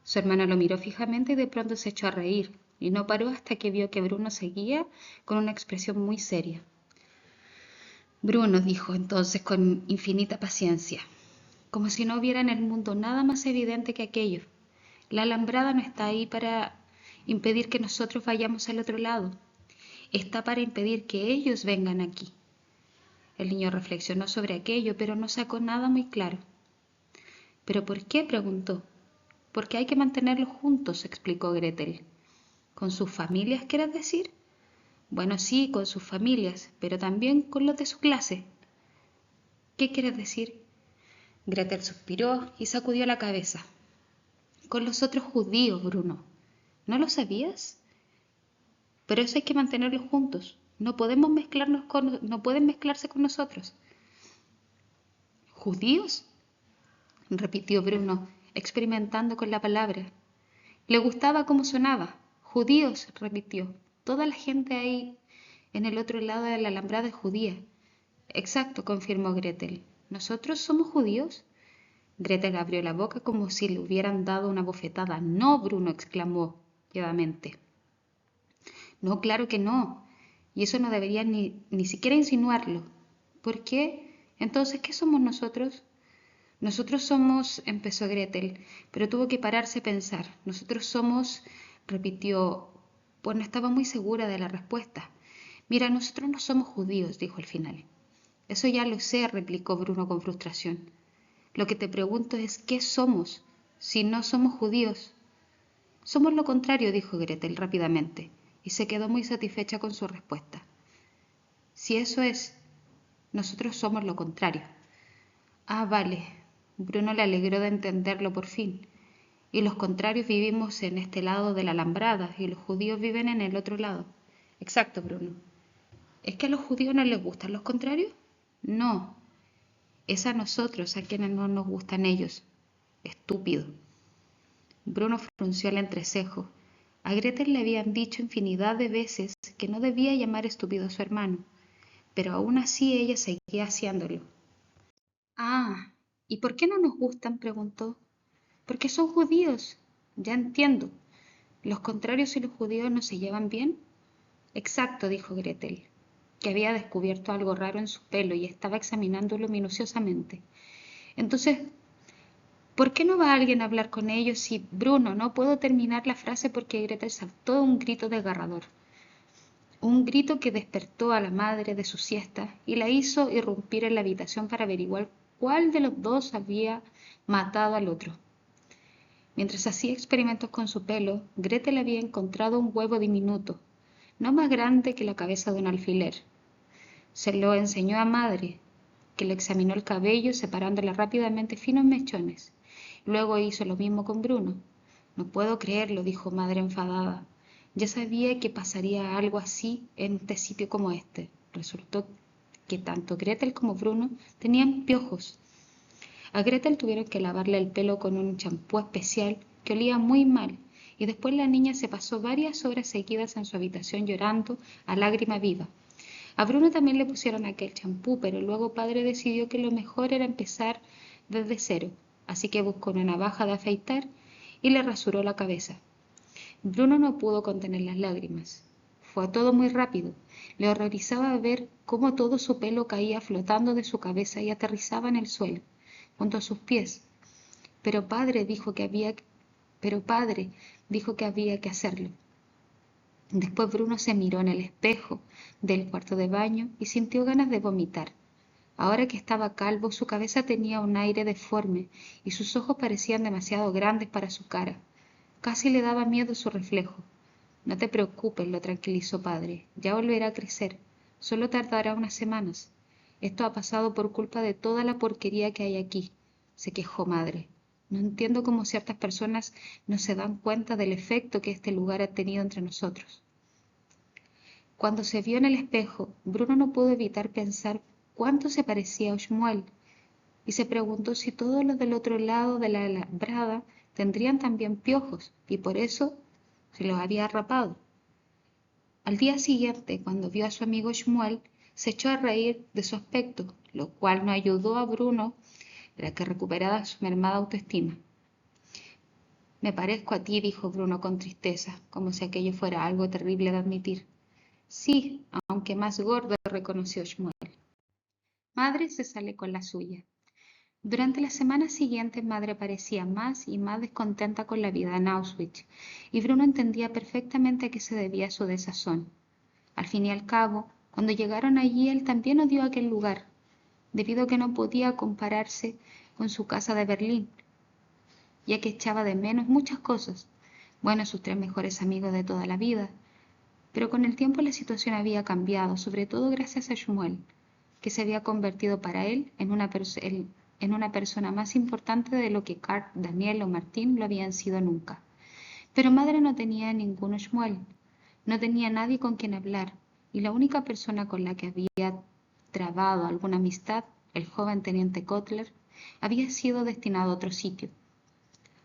Su hermana lo miró fijamente y de pronto se echó a reír, y no paró hasta que vio que Bruno seguía con una expresión muy seria. Bruno, dijo entonces con infinita paciencia, como si no hubiera en el mundo nada más evidente que aquello. La alambrada no está ahí para impedir que nosotros vayamos al otro lado. Está para impedir que ellos vengan aquí. El niño reflexionó sobre aquello, pero no sacó nada muy claro. ¿Pero por qué? Preguntó. Porque hay que mantenerlos juntos, explicó Gretel. ¿Con sus familias, quieres decir? Bueno, sí, con sus familias, pero también con los de su clase. ¿Qué quieres decir? Gretel suspiró y sacudió la cabeza. Con los otros judíos, Bruno. ¿No lo sabías? Pero eso hay que mantenerlos juntos. No podemos no pueden mezclarse con nosotros. ¿Judíos? Repitió Bruno, experimentando con la palabra. Le gustaba cómo sonaba. Judíos, repitió. Toda la gente ahí en el otro lado de la alambrada es judía. Exacto, confirmó Gretel. ¿Nosotros somos judíos? Gretel abrió la boca como si le hubieran dado una bofetada. No, Bruno, exclamó quedamente. No, claro que no. Y eso no debería ni siquiera insinuarlo. ¿Por qué? Entonces, ¿qué somos nosotros? Nosotros somos, empezó Gretel, pero tuvo que pararse a pensar. Nosotros somos, repitió, pues no estaba muy segura de la respuesta. Mira, nosotros no somos judíos, dijo al final. Eso ya lo sé, replicó Bruno con frustración. Lo que te pregunto es, ¿qué somos si no somos judíos? Somos lo contrario, dijo Gretel rápidamente, y se quedó muy satisfecha con su respuesta. Si eso es, nosotros somos lo contrario. Ah, vale. Bruno le alegró de entenderlo por fin. Y los contrarios vivimos en este lado de la alambrada y los judíos viven en el otro lado. Exacto, Bruno. ¿Es que a los judíos no les gustan los contrarios? No, es a nosotros a quienes no nos gustan ellos. Estúpido. Bruno frunció el entrecejo. A Gretel le habían dicho infinidad de veces que no debía llamar estúpido a su hermano, pero aún así ella seguía haciéndolo. Ah, ¿y por qué no nos gustan? Preguntó. Porque son judíos. Ya entiendo. ¿Los contrarios y los judíos no se llevan bien? Exacto, dijo Gretel, que había descubierto algo raro en su pelo y estaba examinándolo minuciosamente. Entonces, ¿por qué no va alguien a hablar con ellos? Y Bruno, no puedo terminar la frase porque Gretel saltó un grito desgarrador. Un grito que despertó a la madre de su siesta y la hizo irrumpir en la habitación para averiguar cuál de los dos había matado al otro. Mientras hacía experimentos con su pelo, Gretel había encontrado un huevo diminuto, no más grande que la cabeza de un alfiler. Se lo enseñó a madre, que le examinó el cabello separándole rápidamente finos mechones. Luego hizo lo mismo con Bruno. No puedo creerlo, dijo madre enfadada. Ya sabía que pasaría algo así en este sitio como este. Resultó que tanto Gretel como Bruno tenían piojos. A Gretel tuvieron que lavarle el pelo con un champú especial que olía muy mal, y después la niña se pasó varias horas seguidas en su habitación llorando a lágrima viva. A Bruno también le pusieron aquel champú, pero luego padre decidió que lo mejor era empezar desde cero, así que buscó una navaja de afeitar y le rasuró la cabeza. Bruno no pudo contener las lágrimas. Fue todo muy rápido. Le horrorizaba ver cómo todo su pelo caía flotando de su cabeza y aterrizaba en el suelo, junto a sus pies. Pero padre dijo que había que hacerlo. Después Bruno se miró en el espejo del cuarto de baño y sintió ganas de vomitar. Ahora que estaba calvo, su cabeza tenía un aire deforme y sus ojos parecían demasiado grandes para su cara. Casi le daba miedo su reflejo. No te preocupes, lo tranquilizó padre. Ya volverá a crecer. Solo tardará unas semanas. Esto ha pasado por culpa de toda la porquería que hay aquí, se quejó madre. No entiendo cómo ciertas personas no se dan cuenta del efecto que este lugar ha tenido entre nosotros. Cuando se vio en el espejo, Bruno no pudo evitar pensar cuánto se parecía a Shmuel y se preguntó si todos los del otro lado de la alambrada tendrían también piojos y por eso se los había rapado. Al día siguiente, cuando vio a su amigo Shmuel, se echó a reír de su aspecto, lo cual no ayudó a Bruno a que recuperara su mermada autoestima. Me parezco a ti, dijo Bruno con tristeza, como si aquello fuera algo terrible de admitir. Sí, aunque más gordo, reconoció Shmuel. Madre se sale con la suya. Durante las semanas siguientes, Madre parecía más y más descontenta con la vida en Auschwitz, y Bruno entendía perfectamente a qué se debía su desazón. Al fin y al cabo, cuando llegaron allí, él también odió aquel lugar, debido a que no podía compararse con su casa de Berlín, ya que echaba de menos muchas cosas. Bueno, sus tres mejores amigos de toda la vida. Pero con el tiempo la situación había cambiado, sobre todo gracias a Shmuel, que se había convertido para él en una persona más importante de lo que Carl, Daniel o Martín lo habían sido nunca. Pero madre no tenía ningún Shmuel, no tenía nadie con quien hablar, y la única persona con la que había trabado alguna amistad, el joven teniente Kotler, había sido destinado a otro sitio.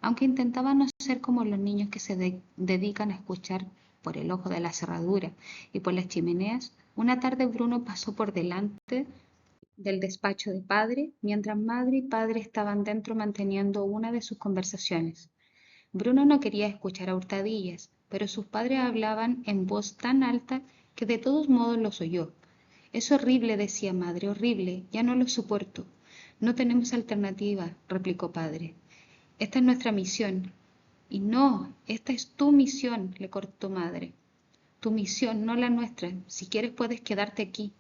Aunque intentaba no ser como los niños que se dedican a escuchar por el ojo de la cerradura y por las chimeneas, una tarde Bruno pasó por delante del despacho de padre, mientras madre y padre estaban dentro manteniendo una de sus conversaciones. Bruno no quería escuchar a hurtadillas, pero sus padres hablaban en voz tan alta que de todos modos los oyó. Es horrible, decía madre, horrible, ya no lo soporto. No tenemos alternativa, replicó padre. Esta es nuestra misión. Y no, esta es tu misión, le cortó madre. Tu misión, no la nuestra. Si quieres puedes quedarte aquí.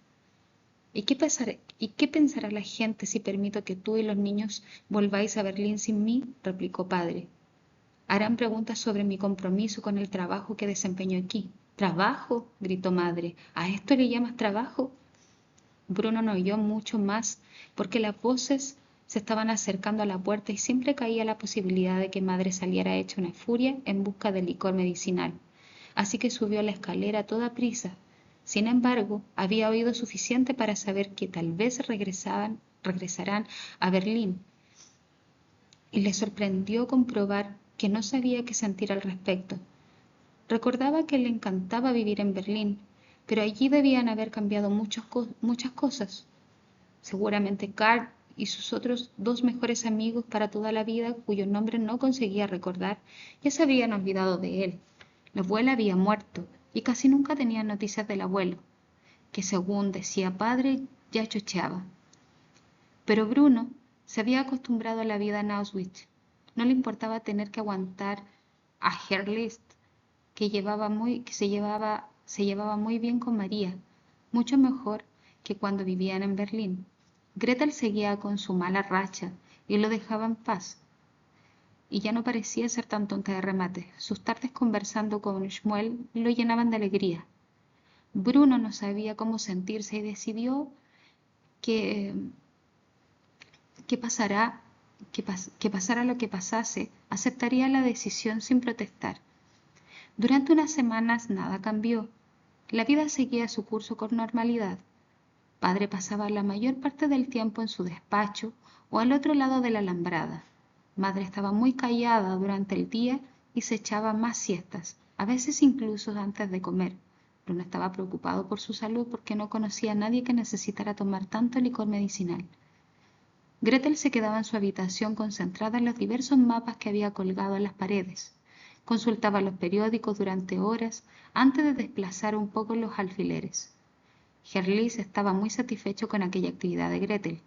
¿Y qué pensará la gente si permito que tú y los niños volváis a Berlín sin mí? Replicó padre. Harán preguntas sobre mi compromiso con el trabajo que desempeño aquí. ¿Trabajo? Gritó madre. ¿A esto le llamas trabajo? Bruno no oyó mucho más porque las voces se estaban acercando a la puerta y siempre caía la posibilidad de que madre saliera hecha una furia en busca de licor medicinal. Así que subió la escalera a toda prisa. Sin embargo, había oído suficiente para saber que tal vez regresarán a Berlín, y le sorprendió comprobar que no sabía qué sentir al respecto. Recordaba que le encantaba vivir en Berlín, pero allí debían haber cambiado muchas cosas. Seguramente Carl y sus otros dos mejores amigos para toda la vida, cuyos nombres no conseguía recordar, ya se habían olvidado de él. La abuela había muerto y casi nunca tenía noticias del abuelo, que según decía padre, ya chocheaba. Pero Bruno se había acostumbrado a la vida en Auschwitz. No le importaba tener que aguantar a Herr List, que se llevaba muy bien con María, mucho mejor que cuando vivían en Berlín. Gretel seguía con su mala racha y lo dejaba en paz, y ya no parecía ser tan tonta de remate. Sus tardes conversando con Shmuel lo llenaban de alegría. Bruno no sabía cómo sentirse y decidió que, que, pasará, que pasara lo que pasase, aceptaría la decisión sin protestar. Durante unas semanas nada cambió. La vida seguía su curso con normalidad. Padre pasaba la mayor parte del tiempo en su despacho o al otro lado de la alambrada. Madre estaba muy callada durante el día y se echaba más siestas, a veces incluso antes de comer. Bruno estaba preocupado por su salud porque no conocía a nadie que necesitara tomar tanto licor medicinal. Gretel se quedaba en su habitación concentrada en los diversos mapas que había colgado en las paredes. Consultaba los periódicos durante horas antes de desplazar un poco los alfileres. Herr Lys estaba muy satisfecho con aquella actividad de Gretel.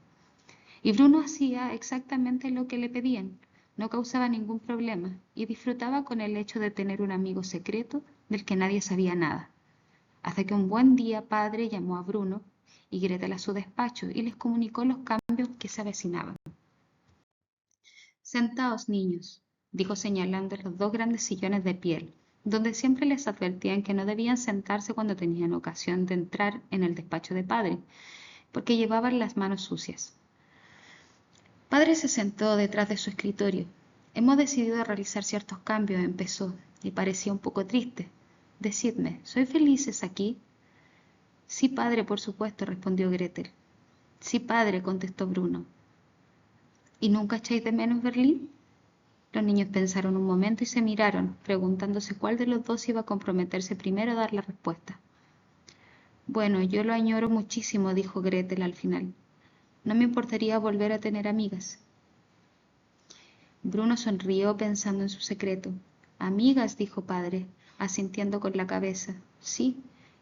Y Bruno hacía exactamente lo que le pedían. No causaba ningún problema y disfrutaba con el hecho de tener un amigo secreto del que nadie sabía nada. Hasta que un buen día padre llamó a Bruno y Gretel a su despacho y les comunicó los cambios que se avecinaban. «Sentaos, niños», dijo señalando los dos grandes sillones de piel, donde siempre les advertían que no debían sentarse cuando tenían ocasión de entrar en el despacho de padre, porque llevaban las manos sucias. Padre se sentó detrás de su escritorio. «Hemos decidido realizar ciertos cambios», empezó, y parecía un poco triste. «Decidme, ¿sois felices aquí?» «Sí, padre, por supuesto», respondió Gretel. «Sí, padre», contestó Bruno. «¿Y nunca echáis de menos Berlín?» Los niños pensaron un momento y se miraron, preguntándose cuál de los dos iba a comprometerse primero a dar la respuesta. «Bueno, yo lo añoro muchísimo», dijo Gretel al final. «No me importaría volver a tener amigas». Bruno sonrió pensando en su secreto. «Amigas», dijo padre, asintiendo con la cabeza. «Sí,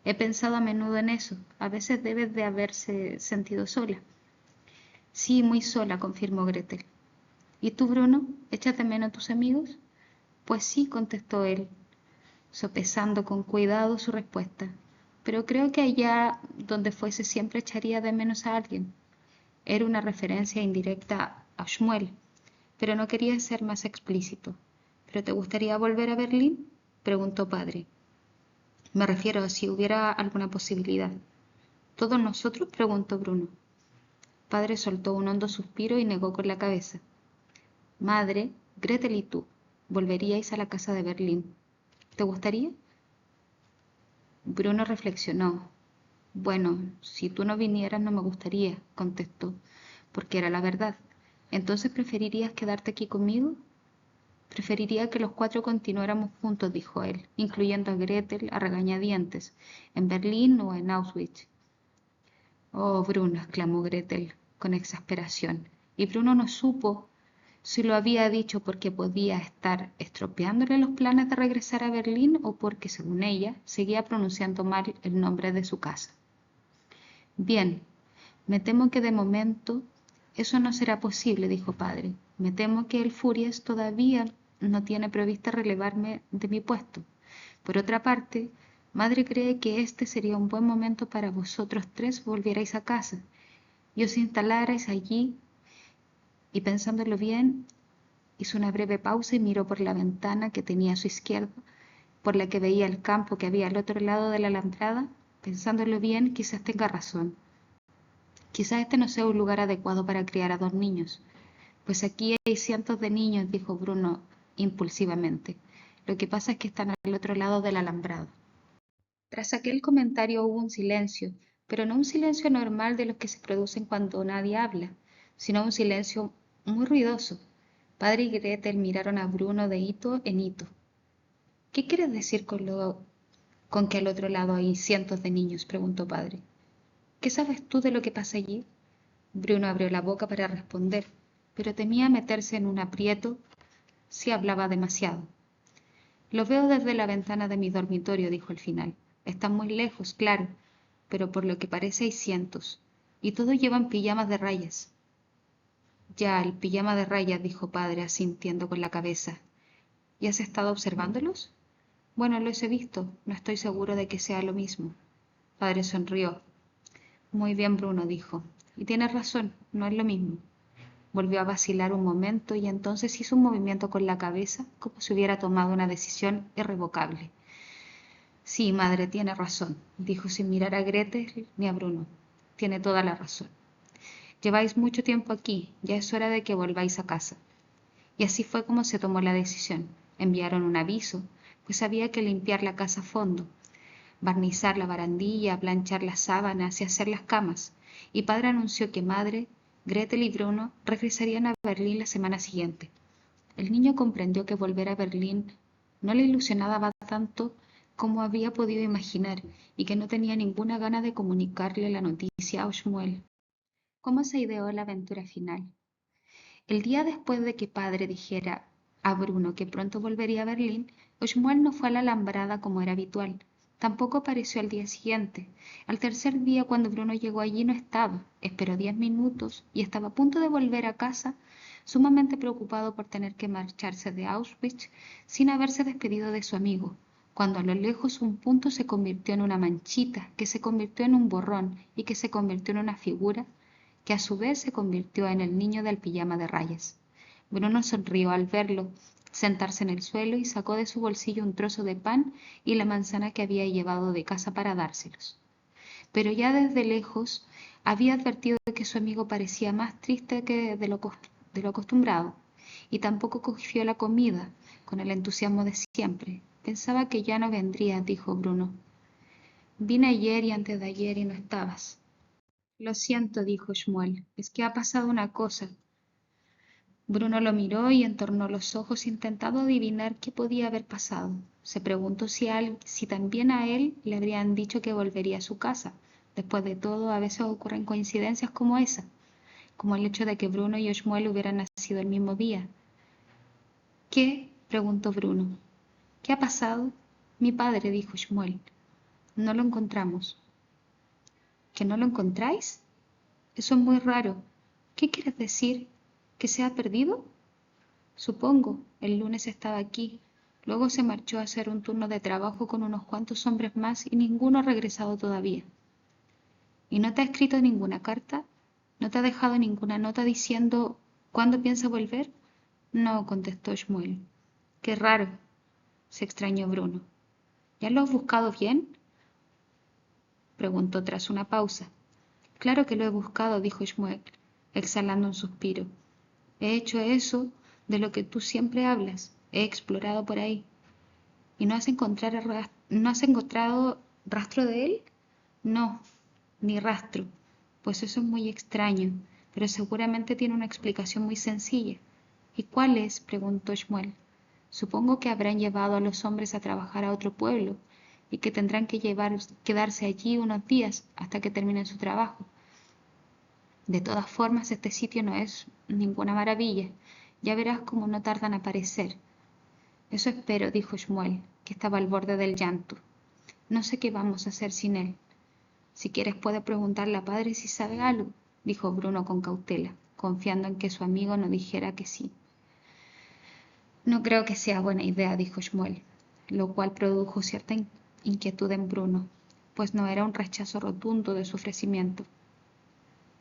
he pensado a menudo en eso. A veces debes de haberse sentido sola». «Sí, muy sola», confirmó Gretel. «¿Y tú, Bruno? ¿Echas de menos a tus amigos?» «Pues sí», contestó él, sopesando con cuidado su respuesta. «Pero creo que allá donde fuese siempre echaría de menos a alguien». Era una referencia indirecta a Shmuel, pero no quería ser más explícito. «¿Pero te gustaría volver a Berlín?», preguntó padre. «Me refiero a si hubiera alguna posibilidad». «¿Todos nosotros?», preguntó Bruno. Padre soltó un hondo suspiro y negó con la cabeza. «Madre, Gretel y tú, volveríais a la casa de Berlín. ¿Te gustaría?» Bruno reflexionó. «Bueno, si tú no vinieras no me gustaría», contestó, porque era la verdad. «¿Entonces preferirías quedarte aquí conmigo?» «Preferiría que los cuatro continuáramos juntos», dijo él, incluyendo a Gretel a regañadientes, «en Berlín o en Auschwitz». «Oh, Bruno», exclamó Gretel con exasperación, y Bruno no supo si lo había dicho porque podía estar estropeándole los planes de regresar a Berlín o porque, según ella, seguía pronunciando mal el nombre de su casa. «Bien, me temo que de momento eso no será posible», dijo padre. «Me temo que el Furies todavía no tiene prevista relevarme de mi puesto. Por otra parte, madre cree que este sería un buen momento para vosotros tres volvierais a casa y os instalarais allí». Y pensándolo bien, hizo una breve pausa y miró por la ventana que tenía a su izquierda, por la que veía el campo que había al otro lado de la alambrada. Pensándolo bien, quizás tenga razón. Quizás este no sea un lugar adecuado para criar a dos niños. «Pues aquí hay cientos de niños», dijo Bruno impulsivamente. «Lo que pasa es que están al otro lado del alambrado». Tras aquel comentario hubo un silencio, pero no un silencio normal de los que se producen cuando nadie habla, sino un silencio muy ruidoso. Padre y Gretel miraron a Bruno de hito en hito. «¿Qué quieres decir con que al otro lado hay cientos de niños?», preguntó padre. «¿Qué sabes tú de lo que pasa allí?». Bruno abrió la boca para responder, pero temía meterse en un aprieto si hablaba demasiado. «Lo veo desde la ventana de mi dormitorio», dijo al final. «Están muy lejos, claro, pero por lo que parece hay cientos, y todos llevan pijamas de rayas». «Ya, el pijama de rayas», dijo padre, asintiendo con la cabeza. «¿Y has estado observándolos?». «Bueno, los he visto, no estoy seguro de que sea lo mismo». Padre sonrió. «Muy bien, Bruno», dijo, «y tienes razón, no es lo mismo». Volvió a vacilar un momento y entonces hizo un movimiento con la cabeza como si hubiera tomado una decisión irrevocable. «Sí, madre, tiene razón», dijo sin mirar a Gretel ni a Bruno. «Tiene toda la razón. Lleváis mucho tiempo aquí, ya es hora de que volváis a casa». Y así fue como se tomó la decisión. Enviaron un aviso, pues había que limpiar la casa a fondo, barnizar la barandilla, planchar las sábanas y hacer las camas, y padre anunció que madre, Gretel y Bruno regresarían a Berlín la semana siguiente. El niño comprendió que volver a Berlín no le ilusionaba tanto como había podido imaginar y que no tenía ninguna gana de comunicarle la noticia a Shmuel. ¿Cómo se ideó la aventura final? El día después de que padre dijera a Bruno que pronto volvería a Berlín, Shmuel no fue a la alambrada como era habitual. Tampoco apareció al día siguiente. Al tercer día, cuando Bruno llegó allí, no estaba. Esperó 10 minutos y estaba a punto de volver a casa, sumamente preocupado por tener que marcharse de Auschwitz sin haberse despedido de su amigo, cuando a lo lejos un punto se convirtió en una manchita, que se convirtió en un borrón y que se convirtió en una figura, que a su vez se convirtió en el niño del pijama de rayas. Bruno sonrió al verlo sentarse en el suelo y sacó de su bolsillo un trozo de pan y la manzana que había llevado de casa para dárselos. Pero ya desde lejos había advertido de que su amigo parecía más triste que de lo acostumbrado, y tampoco cogió la comida con el entusiasmo de siempre. Pensaba que ya no vendría, dijo Bruno. Vine ayer y antes de ayer y no estabas. Lo siento, dijo Shmuel, es que ha pasado una cosa. Bruno lo miró y entornó los ojos intentando adivinar qué podía haber pasado. Se preguntó si también a él le habrían dicho que volvería a su casa. Después de todo, a veces ocurren coincidencias como esa, como el hecho de que Bruno y Shmuel hubieran nacido el mismo día. ¿Qué? Preguntó Bruno. ¿Qué ha pasado? Mi padre, dijo Shmuel. No lo encontramos. ¿Que no lo encontráis? Eso es muy raro. ¿Qué quieres decir? ¿Que se ha perdido? Supongo. El lunes estaba aquí. Luego se marchó a hacer un turno de trabajo con unos cuantos hombres más y ninguno ha regresado todavía. ¿Y no te ha escrito ninguna carta? ¿No te ha dejado ninguna nota diciendo cuándo piensa volver? No, contestó Shmuel. Qué raro, se extrañó Bruno. ¿Ya lo has buscado bien? Preguntó tras una pausa. Claro que lo he buscado, dijo Shmuel, exhalando un suspiro. He hecho eso de lo que tú siempre hablas. He explorado por ahí. ¿Y no has encontrado rastro de él? No, ni rastro. Pues eso es muy extraño, pero seguramente tiene una explicación muy sencilla. ¿Y cuál es? Preguntó Shmuel. Supongo que habrán llevado a los hombres a trabajar a otro pueblo y que tendrán que quedarse allí unos días hasta que terminen su trabajo. De todas formas, este sitio no es ninguna maravilla. Ya verás cómo no tardan en aparecer. Eso espero, dijo Shmuel, que estaba al borde del llanto. No sé qué vamos a hacer sin él. Si quieres puedes preguntarle a padre si sabe algo, dijo Bruno con cautela, confiando en que su amigo no dijera que sí. No creo que sea buena idea, dijo Shmuel, lo cual produjo cierta inquietud en Bruno, pues no era un rechazo rotundo de su ofrecimiento.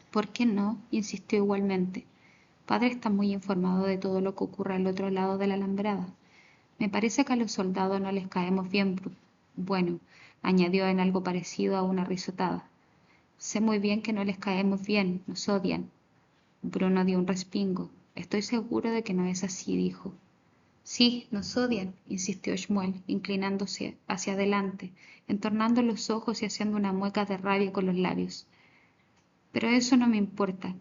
¿Por qué no? Insistió igualmente. Padre está muy informado de todo lo que ocurre al otro lado de la alambrada. Me parece que a los soldados no les caemos bien. Bueno, añadió en algo parecido a una risotada. Sé muy bien que no les caemos bien, nos odian. Bruno dio un respingo. Estoy seguro de que no es así, dijo. Sí, nos odian, insistió Shmuel, inclinándose hacia adelante, entornando los ojos y haciendo una mueca de rabia con los labios. Pero eso no me importa,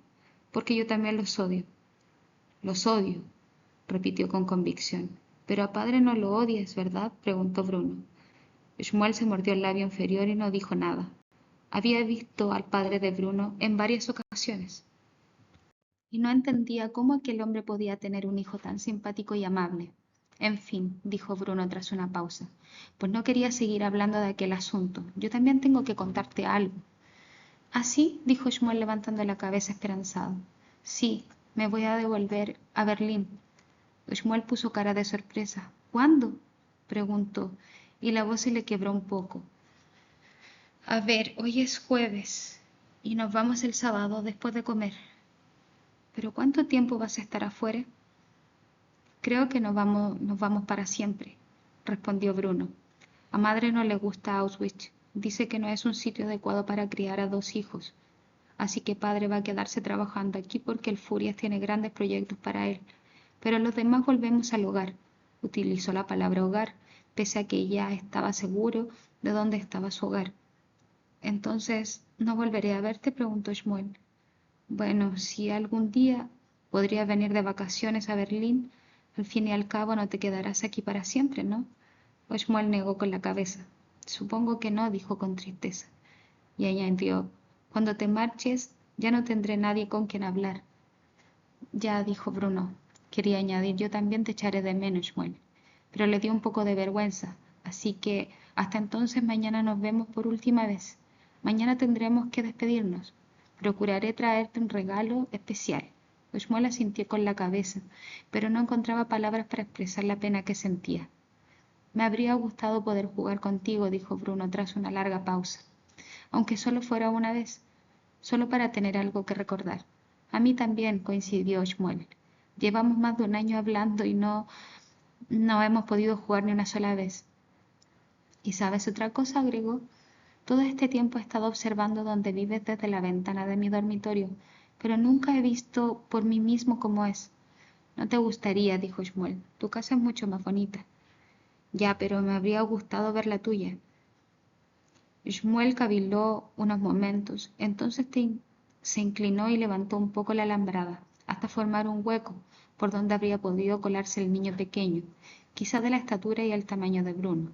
porque yo también los odio. Los odio, repitió con convicción. Pero a padre no lo odias, ¿verdad? Preguntó Bruno. Shmuel se mordió el labio inferior y no dijo nada. Había visto al padre de Bruno en varias ocasiones y no entendía cómo aquel hombre podía tener un hijo tan simpático y amable. En fin, dijo Bruno tras una pausa, pues no quería seguir hablando de aquel asunto. Yo también tengo que contarte algo. ¿Ah, sí? Dijo Shmuel levantando la cabeza esperanzado. Sí, me voy a devolver a Berlín. Shmuel puso cara de sorpresa. ¿Cuándo? Preguntó, y la voz se le quebró un poco. A ver, hoy es jueves y nos vamos el sábado después de comer. ¿Pero cuánto tiempo vas a estar afuera? Creo que nos vamos para siempre, respondió Bruno. A madre no le gusta Auschwitz. Dice que no es un sitio adecuado para criar a dos hijos. Así que padre va a quedarse trabajando aquí porque el Furias tiene grandes proyectos para él. Pero los demás volvemos al hogar. Utilizó la palabra hogar, pese a que ya estaba seguro de dónde estaba su hogar. Entonces, ¿no volveré a verte? Preguntó Shmuel. Bueno, si algún día podrías venir de vacaciones a Berlín, al fin y al cabo no te quedarás aquí para siempre, ¿no? Shmuel negó con la cabeza. Supongo que no, dijo con tristeza. Y añadió, cuando te marches ya no tendré nadie con quien hablar. Ya, dijo Bruno. Quería añadir, yo también te echaré de menos, Shmuel. Pero le dio un poco de vergüenza. Así que hasta entonces mañana nos vemos por última vez. Mañana tendremos que despedirnos. Procuraré traerte un regalo especial. Shmuel asintió con la cabeza, pero no encontraba palabras para expresar la pena que sentía. Me habría gustado poder jugar contigo, dijo Bruno tras una larga pausa, aunque solo fuera una vez, solo para tener algo que recordar. A mí también, coincidió Shmuel. Llevamos más de un año hablando y no hemos podido jugar ni una sola vez. ¿Y sabes otra cosa?, agregó. Todo este tiempo he estado observando dónde vives desde la ventana de mi dormitorio, pero nunca he visto por mí mismo cómo es. No te gustaría, dijo Shmuel. Tu casa es mucho más bonita. Ya, pero me habría gustado ver la tuya. Shmuel caviló unos momentos, entonces se inclinó y levantó un poco la alambrada, hasta formar un hueco por donde habría podido colarse el niño pequeño, quizá de la estatura y el tamaño de Bruno.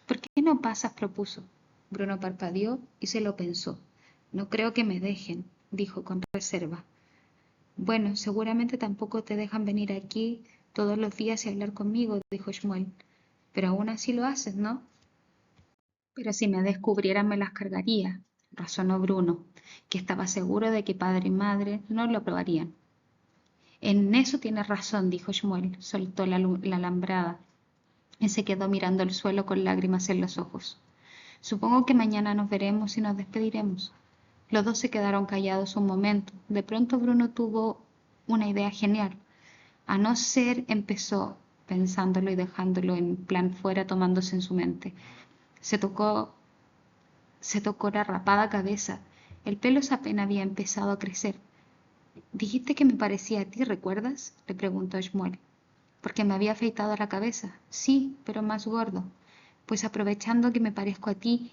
¿Por qué no pasas?, propuso. Bruno parpadeó y se lo pensó. No creo que me dejen, dijo con reserva. Bueno, seguramente tampoco te dejan venir aquí todos los días y hablar conmigo, dijo Shmuel. Pero aún así lo haces, ¿no? Pero si me descubrieran me las cargaría, razonó Bruno, que estaba seguro de que padre y madre no lo aprobarían. En eso tienes razón, dijo Shmuel, soltó la alambrada y se quedó mirando el suelo con lágrimas en los ojos. Supongo que mañana nos veremos y nos despediremos. Los dos se quedaron callados un momento. De pronto Bruno tuvo una idea genial. A no ser, empezó, pensándolo y dejándolo en plan fuera, tomándose en su mente. Se tocó la rapada cabeza. El pelo apenas había empezado a crecer. Dijiste que me parecía a ti, ¿recuerdas?, le preguntó Shmuel. Porque me había afeitado la cabeza. Sí, pero más gordo. Pues aprovechando que me parezco a ti,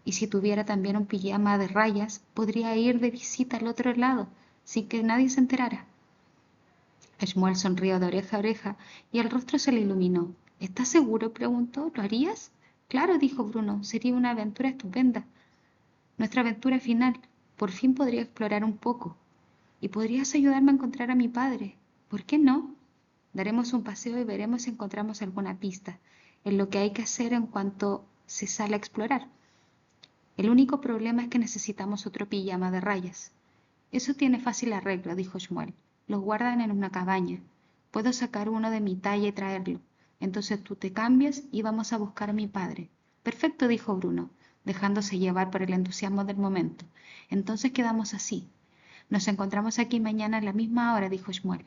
y si tuviera también un pijama de rayas, podría ir de visita al otro lado, sin que nadie se enterara. Shmuel sonrió de oreja a oreja y el rostro se le iluminó. ¿Estás seguro?, preguntó. ¿Lo harías? Claro, dijo Bruno, sería una aventura estupenda. Nuestra aventura final. Por fin podría explorar un poco. Y podrías ayudarme a encontrar a mi padre. ¿Por qué no? Daremos un paseo y veremos si encontramos alguna pista en lo que hay que hacer en cuanto se sale a explorar. El único problema es que necesitamos otro pijama de rayas. Eso tiene fácil arreglo, dijo Shmuel. Los guardan en una cabaña. Puedo sacar uno de mi talla y traerlo. Entonces tú te cambias y vamos a buscar a mi padre. Perfecto, dijo Bruno, dejándose llevar por el entusiasmo del momento. Entonces quedamos así. Nos encontramos aquí mañana a la misma hora, dijo Shmuel.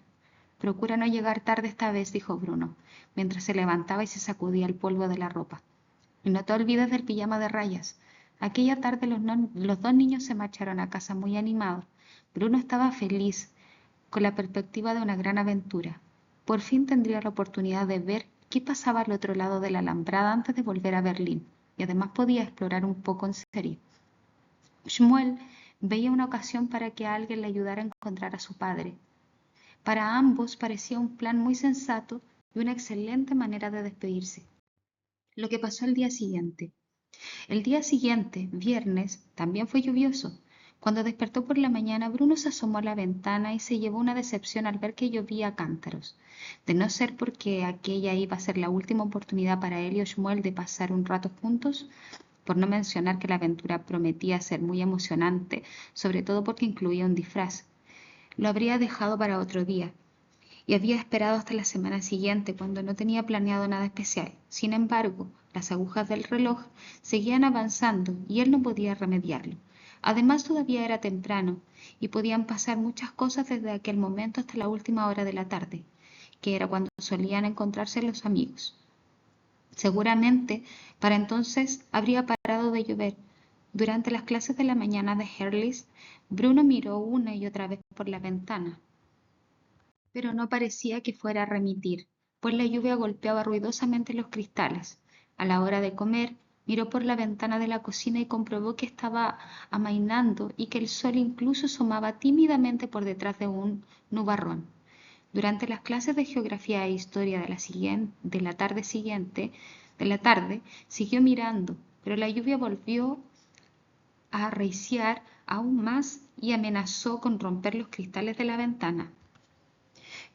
Procura no llegar tarde esta vez, dijo Bruno, mientras se levantaba y se sacudía el polvo de la ropa. Y no te olvides del pijama de rayas. Aquella tarde los dos niños se marcharon a casa muy animados. Bruno estaba feliz con la perspectiva de una gran aventura. Por fin tendría la oportunidad de ver qué pasaba al otro lado de la alambrada antes de volver a Berlín, y además podía explorar un poco en serio. Shmuel veía una ocasión para que alguien le ayudara a encontrar a su padre. Para ambos parecía un plan muy sensato y una excelente manera de despedirse. Lo que pasó al día siguiente. El día siguiente, viernes, también fue lluvioso. Cuando despertó por la mañana, Bruno se asomó a la ventana y se llevó una decepción al ver que llovía a cántaros. De no ser porque aquella iba a ser la última oportunidad para él y Shmuel de pasar un rato juntos, por no mencionar que la aventura prometía ser muy emocionante, sobre todo porque incluía un disfraz. Lo habría dejado para otro día, y había esperado hasta la semana siguiente, cuando no tenía planeado nada especial. Sin embargo, las agujas del reloj seguían avanzando y él no podía remediarlo. Además, todavía era temprano y podían pasar muchas cosas desde aquel momento hasta la última hora de la tarde, que era cuando solían encontrarse los amigos. Seguramente, para entonces habría parado de llover. Durante las clases de la mañana de Herlis, Bruno miró una y otra vez por la ventana, pero no parecía que fuera a remitir, pues la lluvia golpeaba ruidosamente los cristales. A la hora de comer, miró por la ventana de la cocina y comprobó que estaba amainando y que el sol incluso asomaba tímidamente por detrás de un nubarrón. Durante las clases de geografía e historia de la tarde, siguió mirando, pero la lluvia volvió a arreciar aún más y amenazó con romper los cristales de la ventana.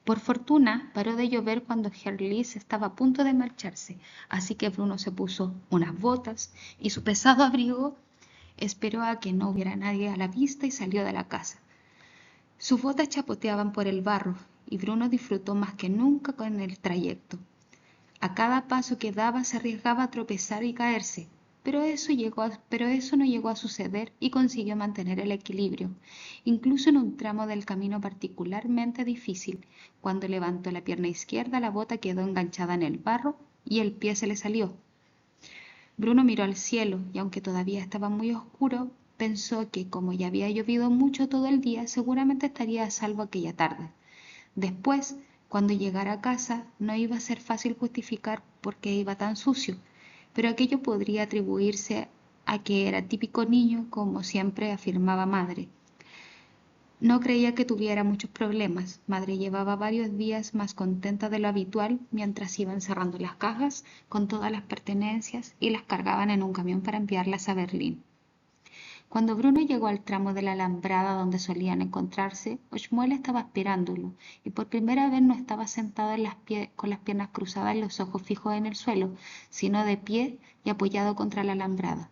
Por fortuna, paró de llover cuando Herlis estaba a punto de marcharse, así que Bruno se puso unas botas y su pesado abrigo, esperó a que no hubiera nadie a la vista y salió de la casa. Sus botas chapoteaban por el barro y Bruno disfrutó más que nunca con el trayecto. A cada paso que daba se arriesgaba a tropezar y caerse, pero eso no llegó a suceder y consiguió mantener el equilibrio, incluso en un tramo del camino particularmente difícil. Cuando levantó la pierna izquierda, la bota quedó enganchada en el barro y el pie se le salió. Bruno miró al cielo y aunque todavía estaba muy oscuro, pensó que como ya había llovido mucho todo el día, seguramente estaría a salvo aquella tarde. Después, cuando llegara a casa, no iba a ser fácil justificar por qué iba tan sucio, pero aquello podría atribuirse a que era típico niño, como siempre afirmaba madre. No creía que tuviera muchos problemas. Madre llevaba varios días más contenta de lo habitual mientras iban cerrando las cajas con todas las pertenencias y las cargaban en un camión para enviarlas a Berlín. Cuando Bruno llegó al tramo de la alambrada donde solían encontrarse, Oshmuel estaba esperándolo, y por primera vez no estaba sentado con las piernas cruzadas y los ojos fijos en el suelo, sino de pie y apoyado contra la alambrada.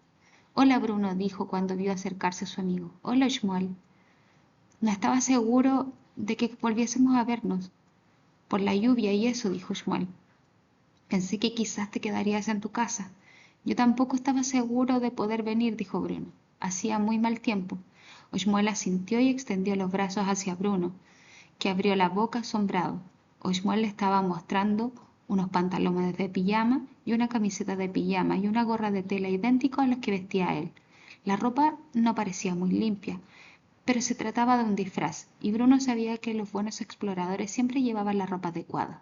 «Hola, Bruno», dijo cuando vio acercarse a su amigo. «Hola, Oshmuel». «No estaba seguro de que volviésemos a vernos. Por la lluvia y eso», dijo Oshmuel. «Pensé que quizás te quedarías en tu casa». «Yo tampoco estaba seguro de poder venir», dijo Bruno. Hacía muy mal tiempo. Oshmuel asintió y extendió los brazos hacia Bruno, que abrió la boca asombrado. Oshmuel le estaba mostrando unos pantalones de pijama y una camiseta de pijama y una gorra de tela idéntico a los que vestía él. La ropa no parecía muy limpia, pero se trataba de un disfraz, y Bruno sabía que los buenos exploradores siempre llevaban la ropa adecuada.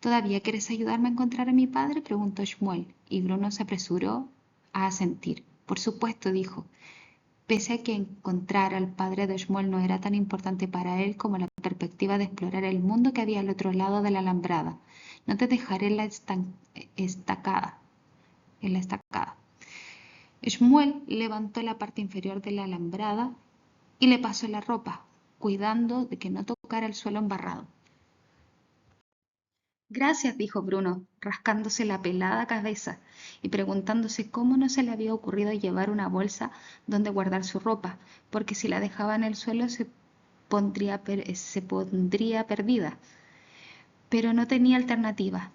«¿Todavía quieres ayudarme a encontrar a mi padre?», preguntó Shmuel, y Bruno se apresuró a asentir. «Por supuesto», dijo, pese a que encontrar al padre de Shmuel no era tan importante para él como la perspectiva de explorar el mundo que había al otro lado de la alambrada. «No te dejaré en la estacada». Shmuel levantó la parte inferior de la alambrada y le pasó la ropa, cuidando de que no tocara el suelo embarrado. «Gracias», dijo Bruno, rascándose la pelada cabeza y preguntándose cómo no se le había ocurrido llevar una bolsa donde guardar su ropa, porque si la dejaba en el suelo se pondría perdida. Pero no tenía alternativa.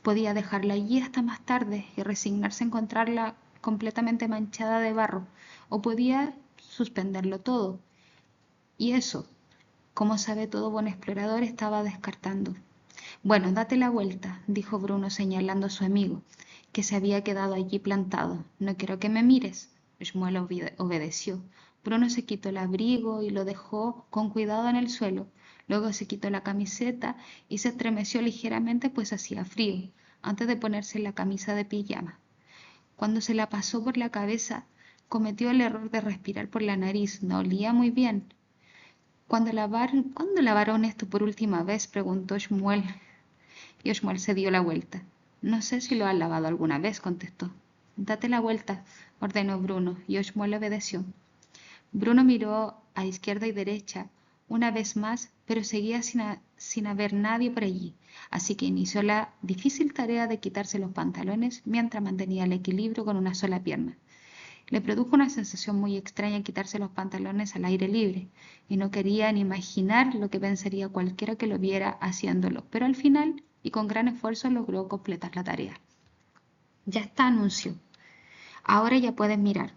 Podía dejarla allí hasta más tarde y resignarse a encontrarla completamente manchada de barro, o podía suspenderlo todo. Y eso, como sabe todo buen explorador, estaba descartando. «Bueno, date la vuelta», dijo Bruno señalando a su amigo, que se había quedado allí plantado. «No quiero que me mires». Shmuel obedeció. Bruno se quitó el abrigo y lo dejó con cuidado en el suelo. Luego se quitó la camiseta y se estremeció ligeramente, pues hacía frío, antes de ponerse la camisa de pijama. Cuando se la pasó por la cabeza, cometió el error de respirar por la nariz. No olía muy bien. «¿Cuándo lavaron esto por última vez?», preguntó Shmuel. Y Shmuel se dio la vuelta. «No sé si lo has lavado alguna vez», contestó. «Date la vuelta», ordenó Bruno, y Shmuel obedeció. Bruno miró a izquierda y derecha una vez más, pero seguía sin haber nadie por allí, así que inició la difícil tarea de quitarse los pantalones mientras mantenía el equilibrio con una sola pierna. Le produjo una sensación muy extraña quitarse los pantalones al aire libre, y no quería ni imaginar lo que pensaría cualquiera que lo viera haciéndolo, pero al final, y con gran esfuerzo, logró completar la tarea. «Ya está», anunció. «Ahora ya puedes mirar».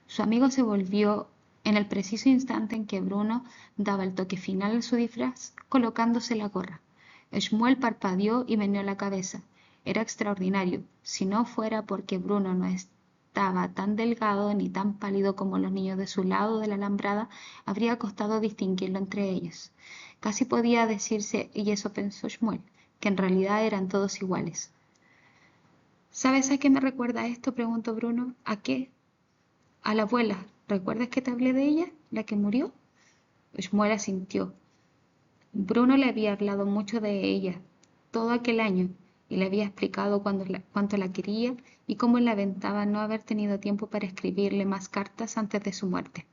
Su amigo se volvió en el preciso instante en que Bruno daba el toque final a su disfraz, colocándose la gorra. Shmuel parpadeó y meneó la cabeza. Era extraordinario, si no fuera porque Bruno no estaba tan delgado ni tan pálido como los niños de su lado de la alambrada, habría costado distinguirlo entre ellos. Casi podía decirse, y eso pensó Shmuel, que en realidad eran todos iguales. «¿Sabes a qué me recuerda esto?», preguntó Bruno. «¿A qué?». «A la abuela. ¿Recuerdas que te hablé de ella, la que murió?». Shmuel asintió. Bruno le había hablado mucho de ella todo aquel año y le había explicado cuánto la quería y cómo lamentaba no haber tenido tiempo para escribirle más cartas antes de su muerte.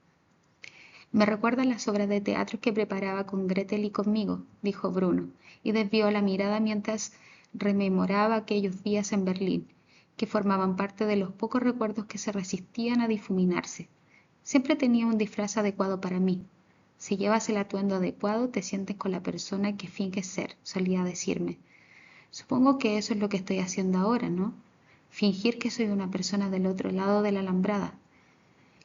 «Me recuerda las obras de teatro que preparaba con Gretel y conmigo», dijo Bruno, y desvió la mirada mientras rememoraba aquellos días en Berlín, que formaban parte de los pocos recuerdos que se resistían a difuminarse. «Siempre tenía un disfraz adecuado para mí. Si llevas el atuendo adecuado, te sientes con la persona que finges ser», solía decirme. Supongo que eso es lo que estoy haciendo ahora, ¿no? Fingir que soy una persona del otro lado de la alambrada.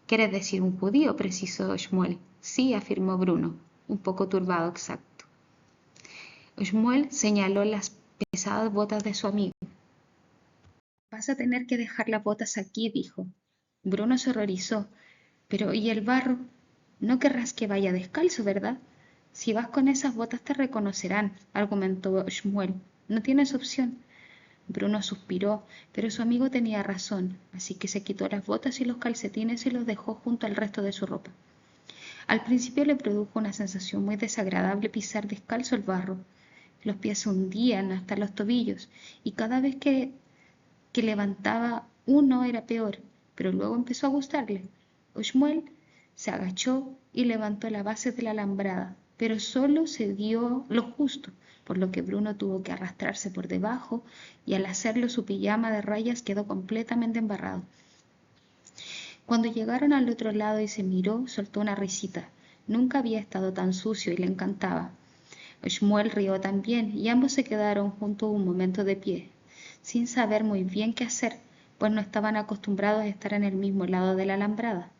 ¿Quieres decir un judío?, precisó Shmuel. Sí, afirmó Bruno, un poco turbado. Exacto. Shmuel señaló las pesadas botas de su amigo. Vas a tener que dejar las botas aquí, dijo. Bruno se horrorizó. Pero, ¿y el barro? No querrás que vaya descalzo, ¿verdad? Si vas con esas botas te reconocerán, argumentó Shmuel. No tienes opción. Bruno suspiró, pero su amigo tenía razón, así que se quitó las botas y los calcetines y los dejó junto al resto de su ropa. Al principio le produjo una sensación muy desagradable pisar descalzo el barro. Los pies se hundían hasta los tobillos, y cada vez que levantaba uno era peor, pero luego empezó a gustarle. Shmuel se agachó y levantó la base de la alambrada, pero solo se dio lo justo, por lo que Bruno tuvo que arrastrarse por debajo y al hacerlo su pijama de rayas quedó completamente embarrado. Cuando llegaron al otro lado y se miró, soltó una risita. Nunca había estado tan sucio y le encantaba. Shmuel rió también y ambos se quedaron juntos un momento de pie, sin saber muy bien qué hacer, pues no estaban acostumbrados a estar en el mismo lado de la alambrada.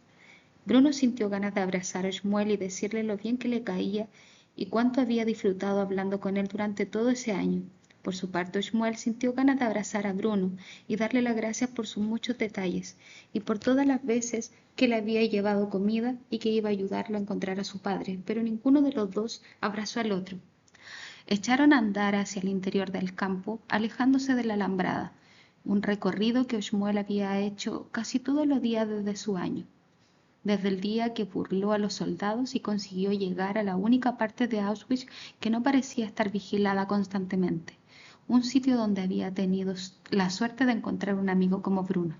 Bruno sintió ganas de abrazar a Shmuel y decirle lo bien que le caía y cuánto había disfrutado hablando con él durante todo ese año. Por su parte, Shmuel sintió ganas de abrazar a Bruno y darle las gracias por sus muchos detalles y por todas las veces que le había llevado comida y que iba a ayudarlo a encontrar a su padre, pero ninguno de los dos abrazó al otro. Echaron a andar hacia el interior del campo, alejándose de la alambrada, un recorrido que Shmuel había hecho casi todos los días desde su año, desde el día que burló a los soldados y consiguió llegar a la única parte de Auschwitz que no parecía estar vigilada constantemente, un sitio donde había tenido la suerte de encontrar un amigo como Bruno.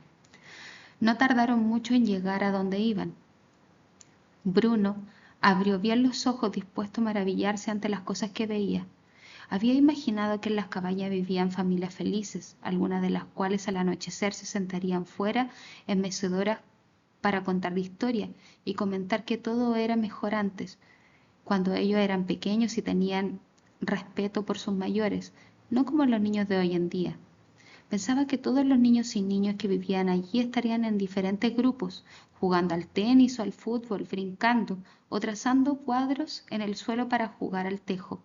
No tardaron mucho en llegar a donde iban. Bruno abrió bien los ojos dispuesto a maravillarse ante las cosas que veía. Había imaginado que en las cabañas vivían familias felices, algunas de las cuales al anochecer se sentarían fuera en mecedoras para contar historias y comentar que todo era mejor antes, cuando ellos eran pequeños y tenían respeto por sus mayores, no como los niños de hoy en día. Pensaba que todos los niños y niñas que vivían allí estarían en diferentes grupos, jugando al tenis o al fútbol, brincando o trazando cuadros en el suelo para jugar al tejo.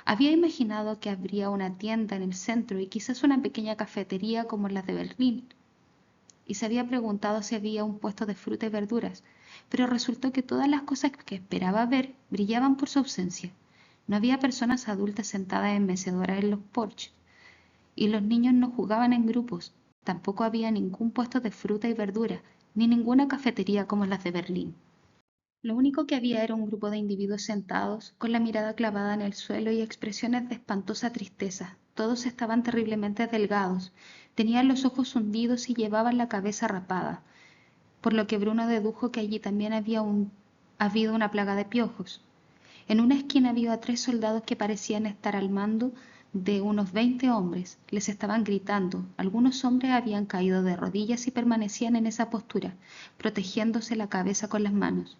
Había imaginado que habría una tienda en el centro y quizás una pequeña cafetería como las de Berlín, y se había preguntado si había un puesto de fruta y verduras, pero resultó que todas las cosas que esperaba ver brillaban por su ausencia. No había personas adultas sentadas en mecedoras en los porches, y los niños no jugaban en grupos. Tampoco había ningún puesto de fruta y verdura, ni ninguna cafetería como las de Berlín. Lo único que había era un grupo de individuos sentados, con la mirada clavada en el suelo y expresiones de espantosa tristeza. Todos estaban terriblemente delgados, tenían los ojos hundidos y llevaban la cabeza rapada, por lo que Bruno dedujo que allí también había habido una plaga de piojos. En una esquina había 3 soldados que parecían estar al mando de unos 20 hombres. Les estaban gritando. Algunos hombres habían caído de rodillas y permanecían en esa postura, protegiéndose la cabeza con las manos.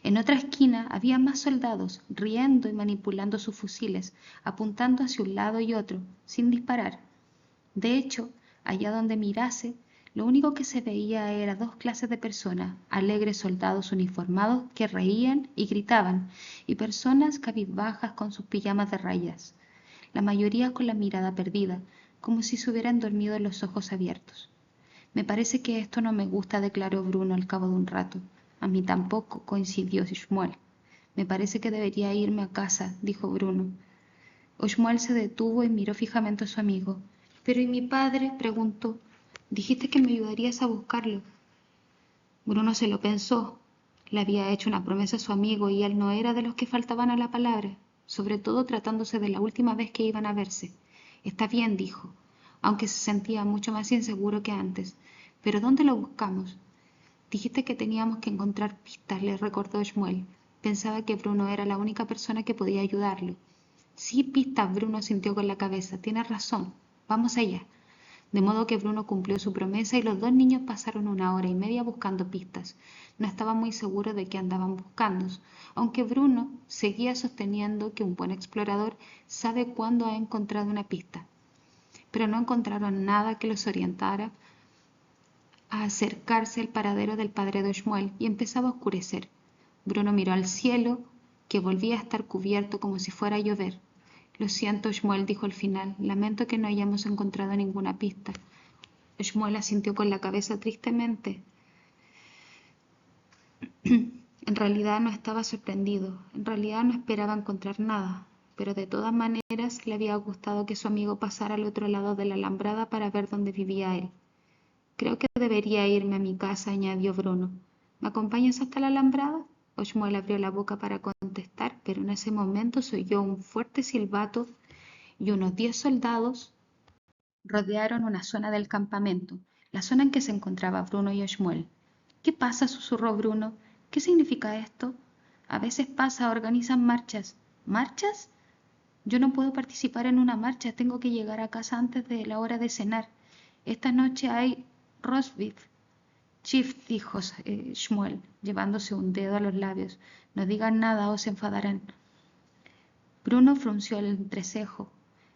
En otra esquina había más soldados, riendo y manipulando sus fusiles, apuntando hacia un lado y otro, sin disparar. De hecho, allá donde mirase, lo único que se veía era 2 clases de personas: alegres soldados uniformados que reían y gritaban, y personas cabizbajas con sus pijamas de rayas, la mayoría con la mirada perdida, como si se hubieran dormido los ojos abiertos. Me parece que esto no me gusta, declaró Bruno al cabo de un rato. A mí tampoco, coincidió Shmuel. Me parece que debería irme a casa, dijo Bruno. Shmuel se detuvo y miró fijamente a su amigo. ¿Pero y mi padre?, preguntó. Dijiste que me ayudarías a buscarlo. Bruno se lo pensó. Le había hecho una promesa a su amigo y él no era de los que faltaban a la palabra, sobre todo tratándose de la última vez que iban a verse. Está bien, dijo, aunque se sentía mucho más inseguro que antes. ¿Pero dónde lo buscamos? Dijiste que teníamos que encontrar pistas, le recordó Shmuel. Pensaba que Bruno era la única persona que podía ayudarlo. Sí, pistas, Bruno sintió con la cabeza. Tienes razón. Vamos allá. De modo que Bruno cumplió su promesa y los dos niños pasaron 1 hora y media buscando pistas. No estaban muy seguros de qué andaban buscando, aunque Bruno seguía sosteniendo que un buen explorador sabe cuándo ha encontrado una pista. Pero no encontraron nada que los orientara a acercarse al paradero del padre de Shmuel y empezaba a oscurecer. Bruno miró al cielo, que volvía a estar cubierto como si fuera a llover. Lo siento, Shmuel, dijo al final. Lamento que no hayamos encontrado ninguna pista. Shmuel asintió con la cabeza tristemente. En realidad no estaba sorprendido. En realidad no esperaba encontrar nada. Pero de todas maneras le había gustado que su amigo pasara al otro lado de la alambrada para ver dónde vivía él. Creo que debería irme a mi casa, añadió Bruno. ¿Me acompañas hasta la alambrada? Shmuel abrió la boca para contestar, pero en ese momento se oyó un fuerte silbato y unos 10 soldados rodearon una zona del campamento, la zona en que se encontraba Bruno y Shmuel. ¿Qué pasa?, susurró Bruno. ¿Qué significa esto? A veces pasa, organizan marchas. ¿Marchas? Yo no puedo participar en una marcha, tengo que llegar a casa antes de la hora de cenar. Esta noche hay roast beef. Chief, dijo Shmuel, llevándose un dedo a los labios. No digan nada o se enfadarán. Bruno frunció el entrecejo,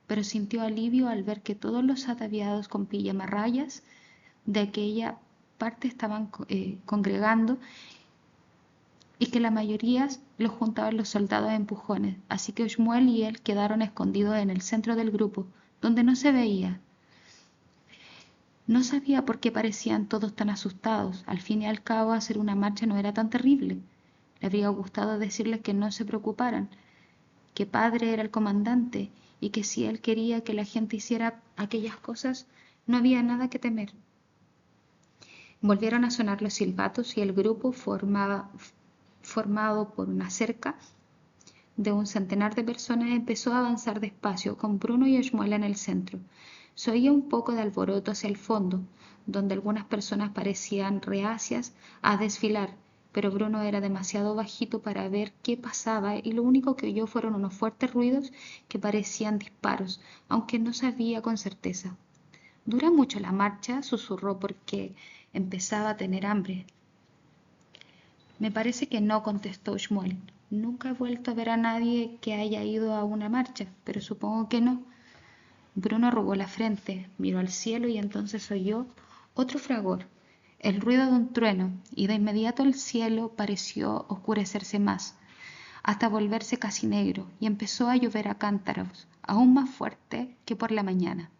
pero sintió alivio al ver que todos los ataviados con pijamarrayas de aquella parte estaban congregando y que la mayoría los juntaban los soldados a empujones, así que Shmuel y él quedaron escondidos en el centro del grupo, donde no se veía. No sabía por qué parecían todos tan asustados. Al fin y al cabo, hacer una marcha no era tan terrible. Le habría gustado decirles que no se preocuparan, que padre era el comandante y que si él quería que la gente hiciera aquellas cosas, no había nada que temer. Volvieron a sonar los silbatos y el grupo, formado por una cerca de un centenar de personas, empezó a avanzar despacio, con Bruno y Shmuel en el centro. Se oía un poco de alboroto hacia el fondo, donde algunas personas parecían reacias a desfilar, pero Bruno era demasiado bajito para ver qué pasaba y lo único que oyó fueron unos fuertes ruidos que parecían disparos, aunque no sabía con certeza. ¿Dura mucho la marcha?, susurró porque empezaba a tener hambre. Me parece que no, contestó Shmuel. Nunca he vuelto a ver a nadie que haya ido a una marcha, pero supongo que no. Bruno arrugó la frente, miró al cielo y entonces oyó otro fragor, el ruido de un trueno, y de inmediato el cielo pareció oscurecerse más, hasta volverse casi negro, y empezó a llover a cántaros, aún más fuerte que por la mañana.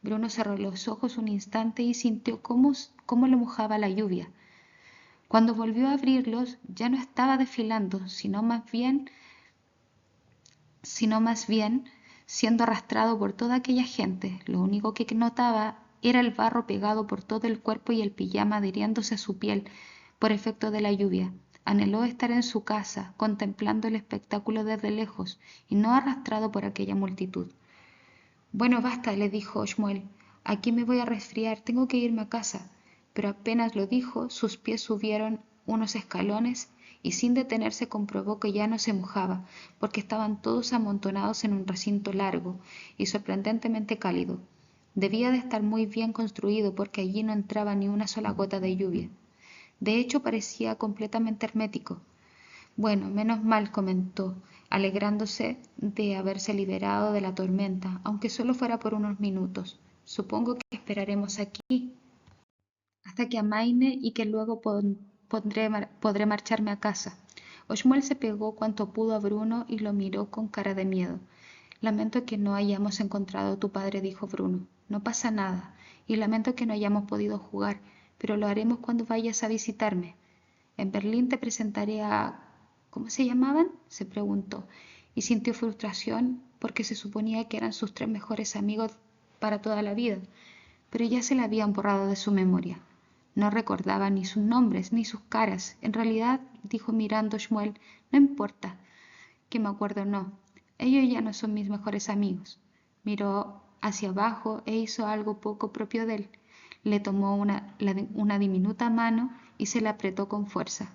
Bruno cerró los ojos un instante y sintió cómo lo mojaba la lluvia. Cuando volvió a abrirlos, ya no estaba desfilando, sino más bien siendo arrastrado por toda aquella gente. Lo único que notaba era el barro pegado por todo el cuerpo y el pijama adhiriéndose a su piel por efecto de la lluvia. Anheló estar en su casa, contemplando el espectáculo desde lejos, y no arrastrado por aquella multitud. Bueno, basta, le dijo Shmuel. Aquí me voy a resfriar, tengo que irme a casa. Pero apenas lo dijo, sus pies subieron unos escalones y sin detenerse comprobó que ya no se mojaba, porque estaban todos amontonados en un recinto largo y sorprendentemente cálido. Debía de estar muy bien construido porque allí no entraba ni una sola gota de lluvia. De hecho, parecía completamente hermético. Bueno, menos mal, comentó, alegrándose de haberse liberado de la tormenta, aunque solo fuera por unos minutos. Supongo que esperaremos aquí hasta que amaine y que luego podré marcharme a casa. Shmuel se pegó cuanto pudo a Bruno y lo miró con cara de miedo. Lamento que no hayamos encontrado a tu padre, dijo Bruno. No pasa nada, y lamento que no hayamos podido jugar, pero lo haremos cuando vayas a visitarme. En Berlín te presentaré a... ¿Cómo se llamaban?, se preguntó, y sintió frustración porque se suponía que eran sus 3 mejores amigos para toda la vida, pero ya se le habían borrado de su memoria. No recordaba ni sus nombres ni sus caras. En realidad, dijo mirando a Shmuel, no importa que me acuerdo o no. Ellos ya no son mis mejores amigos. Miró hacia abajo e hizo algo poco propio de él. Le tomó una diminuta mano y se la apretó con fuerza.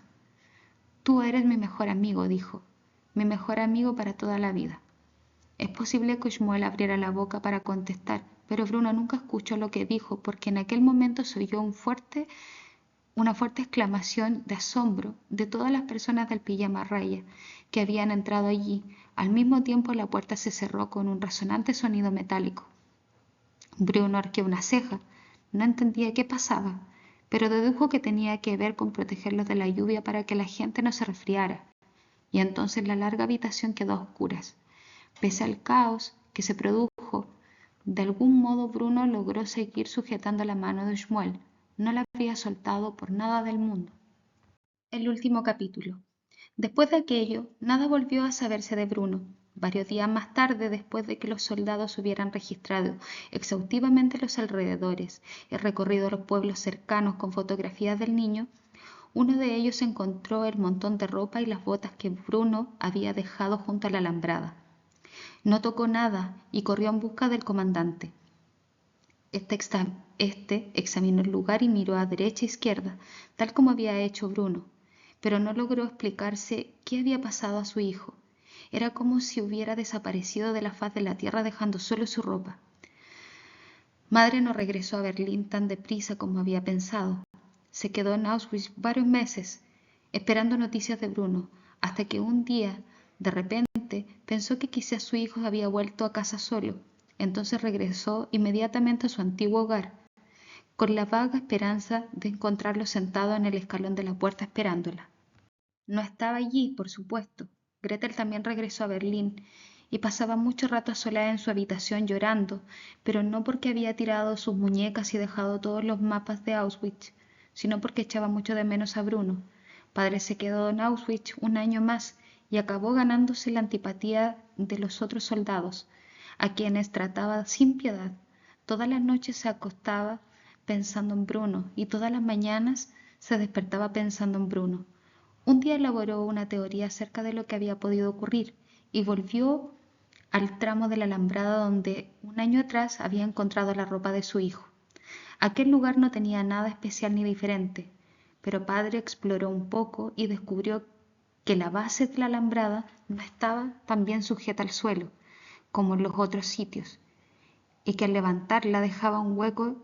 Tú eres mi mejor amigo, dijo. Mi mejor amigo para toda la vida. Es posible que Shmuel abriera la boca para contestar, pero Bruno nunca escuchó lo que dijo porque en aquel momento se oyó una fuerte exclamación de asombro de todas las personas del pijama raya que habían entrado allí. Al mismo tiempo la puerta se cerró con un resonante sonido metálico. Bruno arqueó una ceja. No entendía qué pasaba, pero dedujo que tenía que ver con protegerlos de la lluvia para que la gente no se resfriara. Y entonces la larga habitación quedó a oscuras. Pese al caos que se produjo, de algún modo Bruno logró seguir sujetando la mano de Shmuel. No la había soltado por nada del mundo. El último capítulo. Después de aquello, nada volvió a saberse de Bruno. Varios días más tarde, después de que los soldados hubieran registrado exhaustivamente los alrededores y recorrido los pueblos cercanos con fotografías del niño, uno de ellos encontró el montón de ropa y las botas que Bruno había dejado junto a la alambrada. No tocó nada y corrió en busca del comandante. Este examinó el lugar y miró a derecha e izquierda, tal como había hecho Bruno, pero no logró explicarse qué había pasado a su hijo. Era como si hubiera desaparecido de la faz de la tierra dejando solo su ropa. Madre no regresó a Berlín tan deprisa como había pensado. Se quedó en Auschwitz varios meses, esperando noticias de Bruno, hasta que un día, de repente, pensó que quizás su hijo había vuelto a casa solo. Entonces regresó inmediatamente a su antiguo hogar, con la vaga esperanza de encontrarlo sentado en el escalón de la puerta esperándola. No estaba allí, por supuesto. Gretel también regresó a Berlín y pasaba mucho rato sola en su habitación llorando, pero no porque había tirado sus muñecas y dejado todos los mapas de Auschwitz, sino porque echaba mucho de menos a Bruno. Padre se quedó en Auschwitz un año más y acabó ganándose la antipatía de los otros soldados, a quienes trataba sin piedad. Todas las noches se acostaba pensando en Bruno y todas las mañanas se despertaba pensando en Bruno. Un día elaboró una teoría acerca de lo que había podido ocurrir y volvió al tramo de la alambrada donde un año atrás había encontrado la ropa de su hijo. Aquel lugar no tenía nada especial ni diferente, pero padre exploró un poco y descubrió que la base de la alambrada no estaba tan bien sujeta al suelo como en los otros sitios, y que al levantarla dejaba un hueco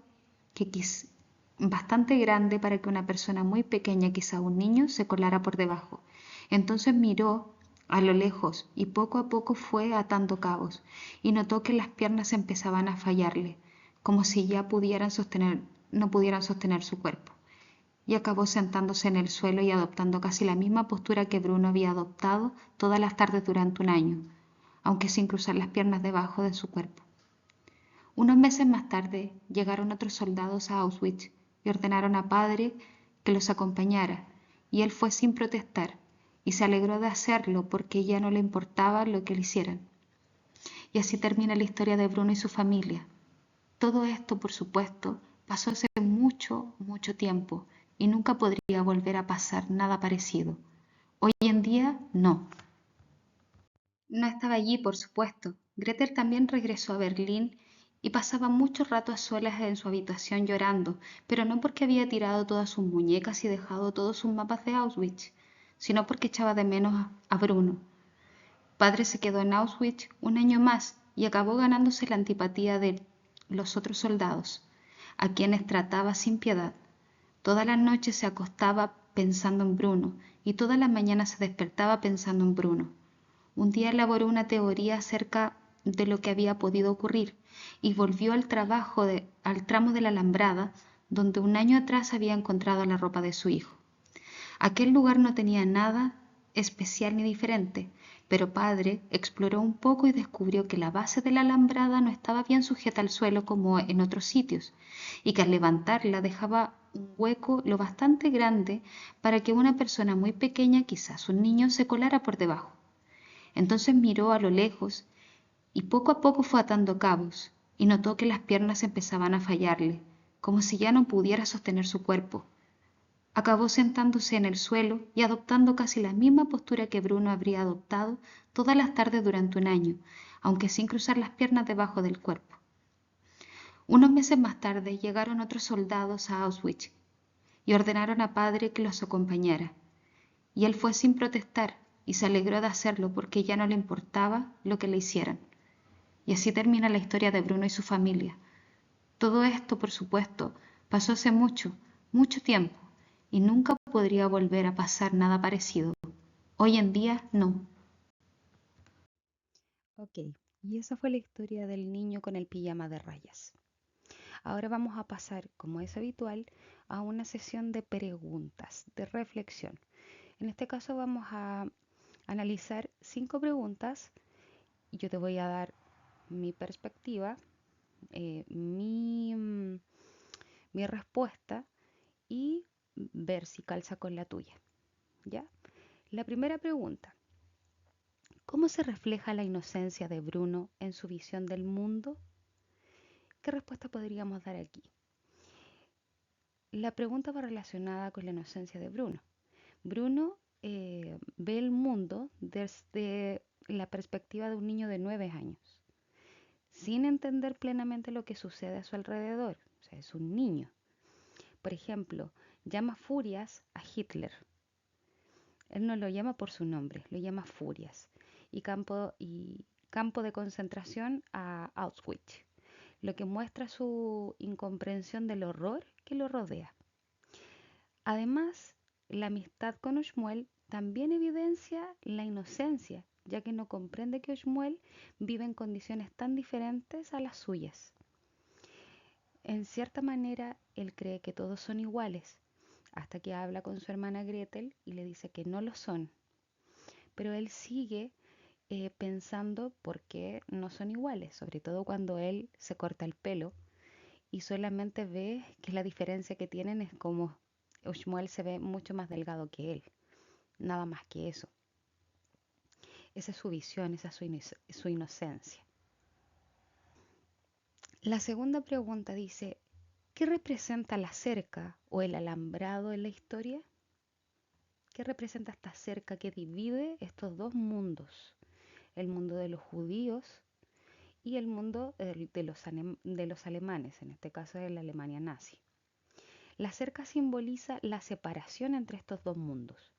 bastante grande para que una persona muy pequeña, quizá un niño, se colara por debajo. Entonces miró a lo lejos y poco a poco fue atando cabos y notó que las piernas empezaban a fallarle, como si ya no pudieran sostener su cuerpo. Y acabó sentándose en el suelo y adoptando casi la misma postura que Bruno había adoptado todas las tardes durante un año, aunque sin cruzar las piernas debajo de su cuerpo. Unos meses más tarde llegaron otros soldados a Auschwitz y ordenaron a padre que los acompañara, y él fue sin protestar, y se alegró de hacerlo porque ya no le importaba lo que le hicieran. Y así termina la historia de Bruno y su familia. Todo esto, por supuesto, pasó hace mucho, mucho tiempo, y nunca podría volver a pasar nada parecido. Hoy en día, no. No estaba allí, por supuesto. Gretel también regresó a Berlín y pasaba mucho rato a solas en su habitación llorando, pero no porque había tirado todas sus muñecas y dejado todos sus mapas de Auschwitz, sino porque echaba de menos a Bruno. Padre se quedó en Auschwitz un año más y acabó ganándose la antipatía de los otros soldados, a quienes trataba sin piedad. Todas las noches se acostaba pensando en Bruno y todas las mañanas se despertaba pensando en Bruno. Un día elaboró una teoría acerca de lo que había podido ocurrir y volvió al tramo de la alambrada donde un año atrás había encontrado la ropa de su hijo. Aquel lugar no tenía nada especial ni diferente, pero padre exploró un poco y descubrió que la base de la alambrada no estaba bien sujeta al suelo como en otros sitios, y que al levantarla dejaba un hueco lo bastante grande para que una persona muy pequeña, quizás un niño, se colara por debajo. Entonces miró a lo lejos y poco a poco fue atando cabos y notó que las piernas empezaban a fallarle, como si ya no pudiera sostener su cuerpo. Acabó sentándose en el suelo y adoptando casi la misma postura que Bruno habría adoptado todas las tardes durante un año, aunque sin cruzar las piernas debajo del cuerpo. Unos meses más tarde llegaron otros soldados a Auschwitz y ordenaron a padre que los acompañara. Y él fue sin protestar y se alegró de hacerlo porque ya no le importaba lo que le hicieran. Y así termina la historia de Bruno y su familia. Todo esto, por supuesto, pasó hace mucho, mucho tiempo, y nunca podría volver a pasar nada parecido. Hoy en día, no. Ok, y esa fue la historia del niño con el pijama de rayas. Ahora vamos a pasar, como es habitual, a una sesión de preguntas, de reflexión. En este caso vamos a analizar 5 preguntas y yo te voy a dar mi perspectiva, eh, mi, mm, mi respuesta y ver si calza con la tuya. ¿Ya? La primera pregunta, ¿cómo se refleja la inocencia de Bruno en su visión del mundo? ¿Qué respuesta podríamos dar aquí? La pregunta va relacionada con la inocencia de Bruno. Bruno ve el mundo desde la perspectiva de un niño de 9 años, sin entender plenamente lo que sucede a su alrededor. O sea, es un niño. Por ejemplo, llama furias a Hitler. Él no lo llama por su nombre, lo llama furias. Y campo de concentración a Auschwitz, lo que muestra su incomprensión del horror que lo rodea. Además, la amistad con Ushmuel también evidencia la inocencia, ya que no comprende que Ushmuel vive en condiciones tan diferentes a las suyas. En cierta manera, él cree que todos son iguales, hasta que habla con su hermana Gretel y le dice que no lo son. Pero él sigue pensando por qué no son iguales, sobre todo cuando él se corta el pelo y solamente ve que la diferencia que tienen es como Ushmuel se ve mucho más delgado que él, nada más que eso. Esa es su visión, esa es su inocencia. La segunda pregunta dice, ¿qué representa la cerca o el alambrado en la historia? ¿Qué representa esta cerca que divide estos dos mundos? El mundo de los judíos y el mundo de los alemanes, en este caso de la Alemania nazi. La cerca simboliza la separación entre estos dos mundos,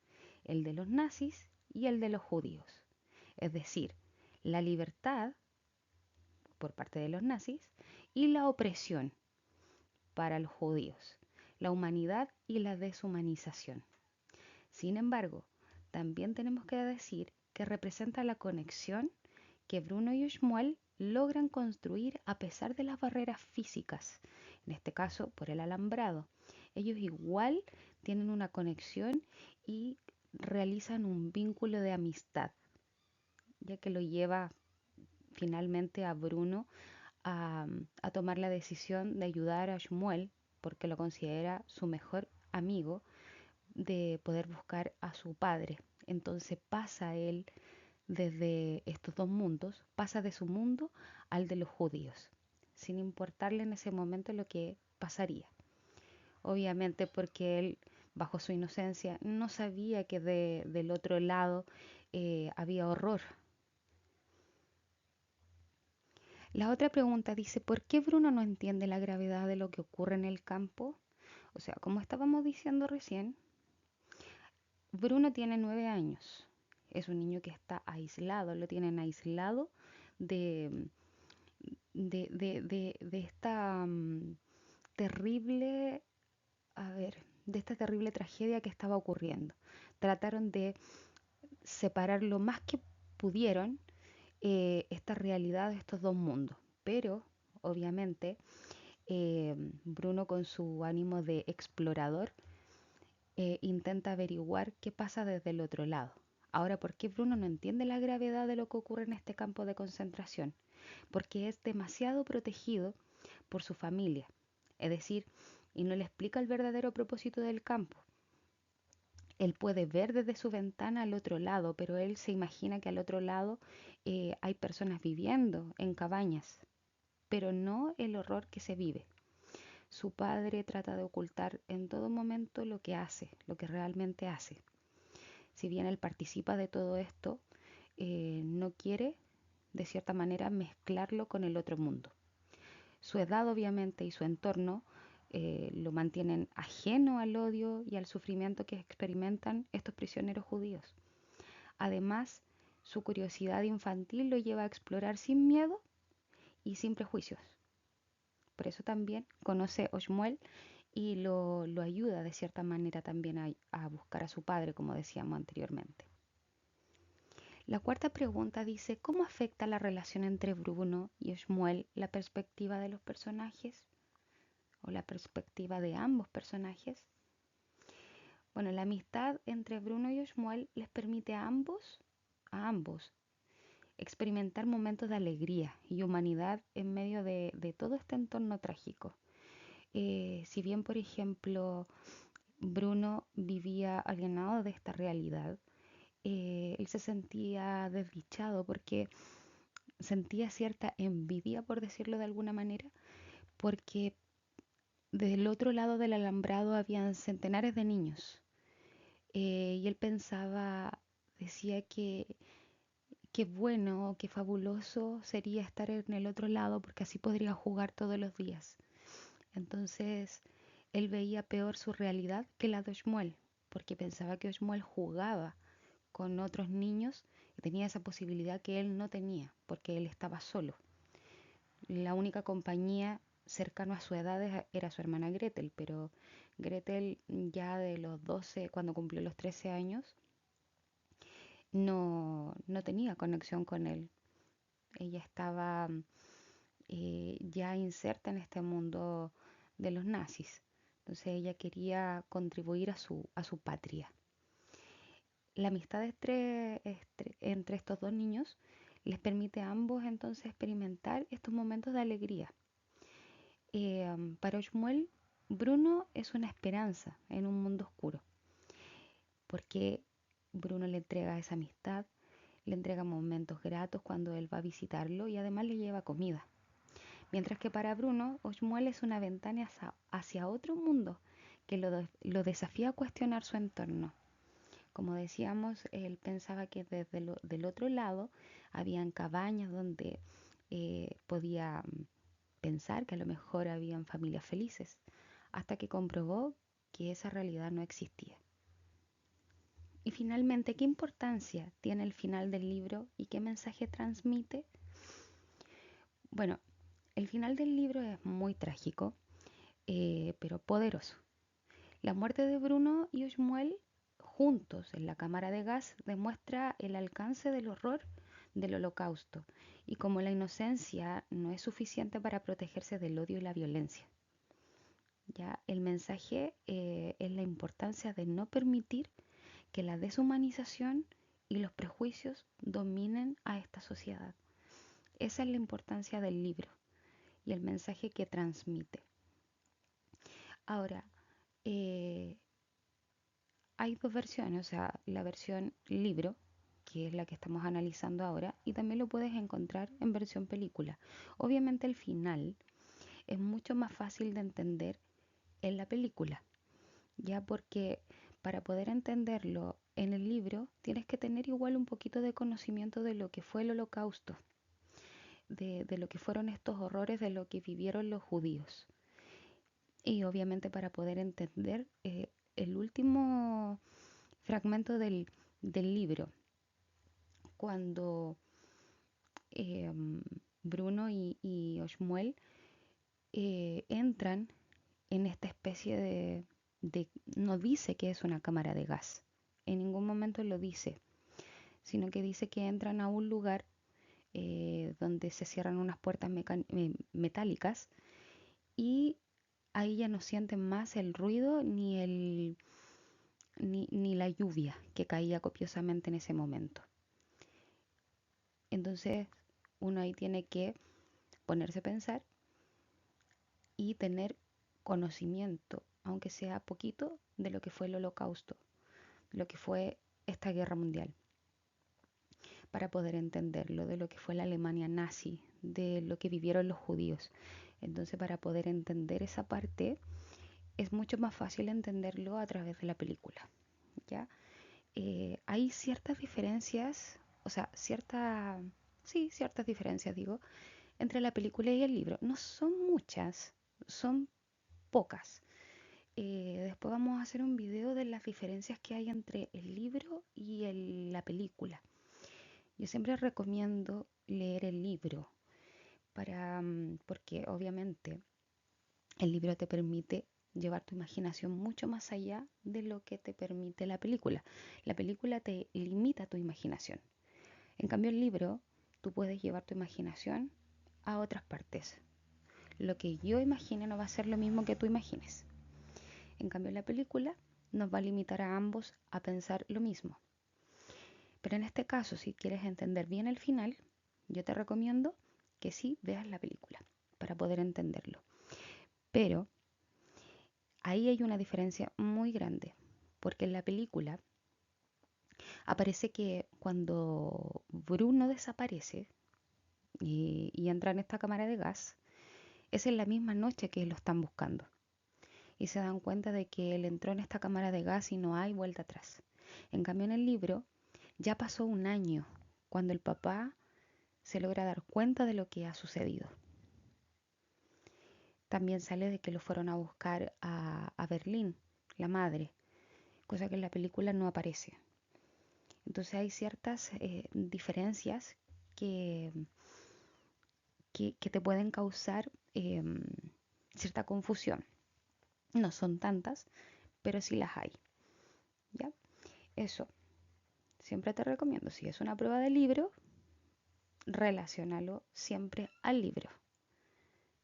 el de los nazis y el de los judíos. Es decir, la libertad por parte de los nazis y la opresión para los judíos, la humanidad y la deshumanización. Sin embargo, también tenemos que decir que representa la conexión que Bruno y Ushmuel logran construir a pesar de las barreras físicas, en este caso por el alambrado. Ellos igual tienen una conexión y realizan un vínculo de amistad, ya que lo lleva finalmente a Bruno a tomar la decisión de ayudar a Shmuel, porque lo considera su mejor amigo, de poder buscar a su padre. Entonces pasa él desde estos dos mundos, pasa de su mundo al de los judíos, sin importarle en ese momento lo que pasaría. Obviamente porque él, bajo su inocencia, no sabía que del otro lado había horror. La otra pregunta dice, ¿por qué Bruno no entiende la gravedad de lo que ocurre en el campo? O sea, como estábamos diciendo recién, Bruno tiene 9 años. Es un niño que está aislado, lo tienen aislado de, de esta terrible, a ver, de esta terrible tragedia que estaba ocurriendo. Trataron de separar lo más que pudieron esta realidad de estos dos mundos, pero obviamente Bruno con su ánimo de explorador intenta averiguar qué pasa desde el otro lado. Ahora, ¿por qué Bruno no entiende la gravedad de lo que ocurre en este campo de concentración? Porque es demasiado protegido por su familia, es decir, y no le explica el verdadero propósito del campo. Él puede ver desde su ventana al otro lado, pero él se imagina que al otro lado hay personas viviendo en cabañas, pero no el horror que se vive. Su padre trata de ocultar en todo momento lo que hace, lo que realmente hace. Si bien él participa de todo esto, no quiere, de cierta manera, mezclarlo con el otro mundo. Su edad, obviamente, y su entorno lo mantienen ajeno al odio y al sufrimiento que experimentan estos prisioneros judíos. Además, su curiosidad infantil lo lleva a explorar sin miedo y sin prejuicios. Por eso también conoce a Oshmuel y lo ayuda de cierta manera también a buscar a su padre, como decíamos anteriormente. La cuarta pregunta dice, ¿cómo afecta la relación entre Bruno y Shmuel la perspectiva de los personajes o la perspectiva de ambos personajes? Bueno, la amistad entre Bruno y Shmuel les permite a ambos, experimentar momentos de alegría y humanidad en medio de todo este entorno trágico. Si bien, por ejemplo, Bruno vivía alienado de esta realidad, él se sentía desdichado porque sentía cierta envidia, por decirlo de alguna manera, porque del otro lado del alambrado habían centenares de niños. Y él pensaba, decía que qué bueno, qué fabuloso sería estar en el otro lado porque así podría jugar todos los días. Entonces él veía peor su realidad que la de Shmuel, porque pensaba que Shmuel jugaba con otros niños y tenía esa posibilidad que él no tenía, porque él estaba solo. La única compañía cercana a su edad era su hermana Gretel, pero Gretel ya de los 12, cuando cumplió los 13 años, no tenía conexión con él. Ella estaba ya inserta en este mundo de los nazis. Entonces ella quería contribuir a su patria. La amistad entre estos dos niños les permite a ambos entonces experimentar estos momentos de alegría. Para Shmuel, Bruno es una esperanza en un mundo oscuro, porque Bruno le entrega esa amistad, le entrega momentos gratos cuando él va a visitarlo y además le lleva comida. Mientras que para Bruno, Shmuel es una ventana hacia otro mundo que lo desafía a cuestionar su entorno. Como decíamos, él pensaba que del otro lado habían cabañas donde podía pensar que a lo mejor habían familias felices, hasta que comprobó que esa realidad no existía. Y finalmente, ¿qué importancia tiene el final del libro y qué mensaje transmite? Bueno, el final del libro es muy trágico, pero poderoso. La muerte de Bruno y Shmuel juntos en la cámara de gas demuestra el alcance del horror del holocausto y cómo la inocencia no es suficiente para protegerse del odio y la violencia. Ya el mensaje es la importancia de no permitir que la deshumanización y los prejuicios dominen a esta sociedad. Esa es la importancia del libro y el mensaje que transmite. Ahora, eh, hay dos versiones, o sea, la versión libro, que es la que estamos analizando ahora, y también lo puedes encontrar en versión película. Obviamente el final es mucho más fácil de entender en la película, ya porque para poder entenderlo en el libro tienes que tener igual un poquito de conocimiento de lo que fue el holocausto, de lo que fueron estos horrores, de lo que vivieron los judíos. Y obviamente para poder entender el último fragmento del libro, cuando eh, Bruno y Oshmuel entran en esta especie no dice que es una cámara de gas, en ningún momento lo dice, sino que dice que entran a un lugar donde se cierran unas puertas metálicas y ahí ya no sienten más el ruido ni la lluvia que caía copiosamente en ese momento. Entonces uno ahí tiene que ponerse a pensar y tener conocimiento, aunque sea poquito, de lo que fue el holocausto, de lo que fue esta guerra mundial, para poder entenderlo, de lo que fue la Alemania nazi, de lo que vivieron los judíos. Entonces, para poder entender esa parte, es mucho más fácil entenderlo a través de la película, ¿ya? Hay ciertas diferencias, o sea, sí, ciertas diferencias, digo, entre la película y el libro. No son muchas, son pocas. Después vamos a hacer un video de las diferencias que hay entre el libro y la película. Yo siempre recomiendo leer el libro porque obviamente El libro te permite llevar tu imaginación mucho más allá de lo que te permite la película. La película te limita tu imaginación. En cambio, el libro, tú puedes llevar tu imaginación a otras partes. Lo que yo imagine no va a ser lo mismo que tú imagines. En cambio, la película nos va a limitar a ambos a pensar lo mismo. Pero en este caso, si quieres entender bien el final, yo te recomiendo que sí veas la película para poder entenderlo. Pero ahí hay una diferencia muy grande, porque en la película aparece que cuando Bruno desaparece y entra en esta cámara de gas, es en la misma noche que lo están buscando. Y se dan cuenta de que él entró en esta cámara de gas y no hay vuelta atrás. En cambio, en el libro ya pasó un año cuando el papá se logra dar cuenta de lo que ha sucedido. También sale de que lo fueron a buscar a Berlín, la madre, cosa que en la película no aparece. Entonces hay ciertas diferencias que, que te pueden causar cierta confusión. No son tantas, pero sí las hay. ¿Ya? Eso, siempre te recomiendo, si es una prueba de libro, relaciónalo siempre al libro,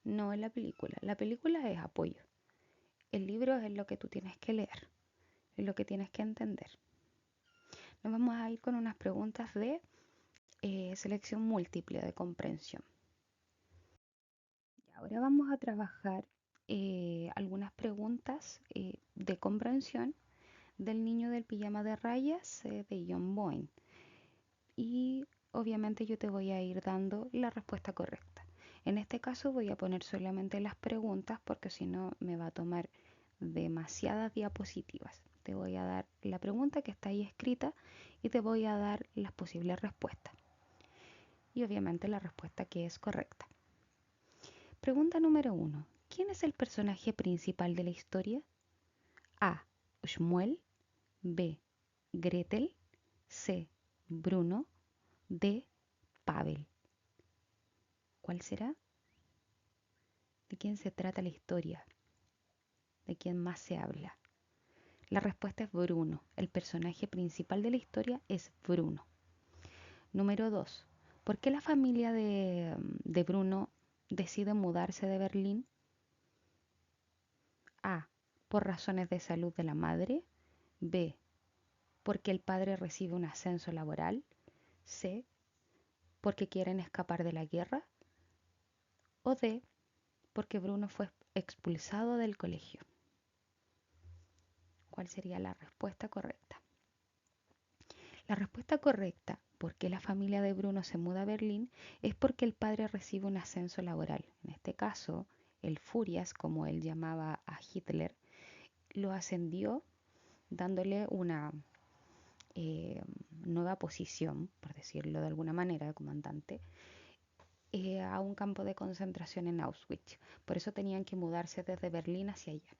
no en la película. La película es apoyo. El libro es lo que tú tienes que leer, es lo que tienes que entender. Nos vamos a ir con unas preguntas de selección múltiple de comprensión. Ahora vamos a trabajar algunas preguntas de comprensión del niño del pijama de rayas de John Boyne. Y obviamente yo te voy a ir dando la respuesta correcta. En este caso voy a poner solamente las preguntas porque si no me va a tomar demasiadas diapositivas. Te voy a dar la pregunta que está ahí escrita y te voy a dar las posibles respuestas. Y obviamente la respuesta que es correcta. Pregunta número 1. ¿Quién es el personaje principal de la historia? A. Shmuel. B. Gretel. C. Bruno. D. Pavel. ¿Cuál será? ¿De quién se trata la historia? ¿De quién más se habla? La respuesta es Bruno. El personaje principal de la historia es Bruno. Número 2. ¿Por qué la familia de Bruno decide mudarse de Berlín? A. Por razones de salud de la madre. B. Porque el padre recibe un ascenso laboral. C. Porque quieren escapar de la guerra. O D. Porque Bruno fue expulsado del colegio. ¿Cuál sería la respuesta correcta? La respuesta correcta, por qué la familia de Bruno se muda a Berlín, es porque el padre recibe un ascenso laboral. En este caso, el Furias, como él llamaba a Hitler, lo ascendió dándole una eh, nueva posición, por decirlo de alguna manera, de comandante, a un campo de concentración en Auschwitz. Por eso tenían que mudarse desde Berlín hacia allá.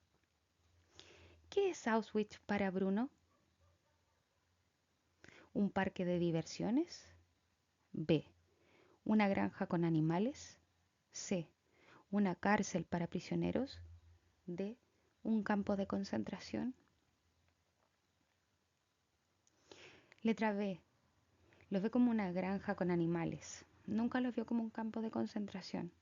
¿Qué es Auschwitz para Bruno? ¿Un parque de diversiones? B. ¿Una granja con animales? C. ¿Una cárcel para prisioneros? D. ¿Un campo de concentración? Letra B. Lo ve como una granja con animales. Nunca lo vio como un campo de concentración.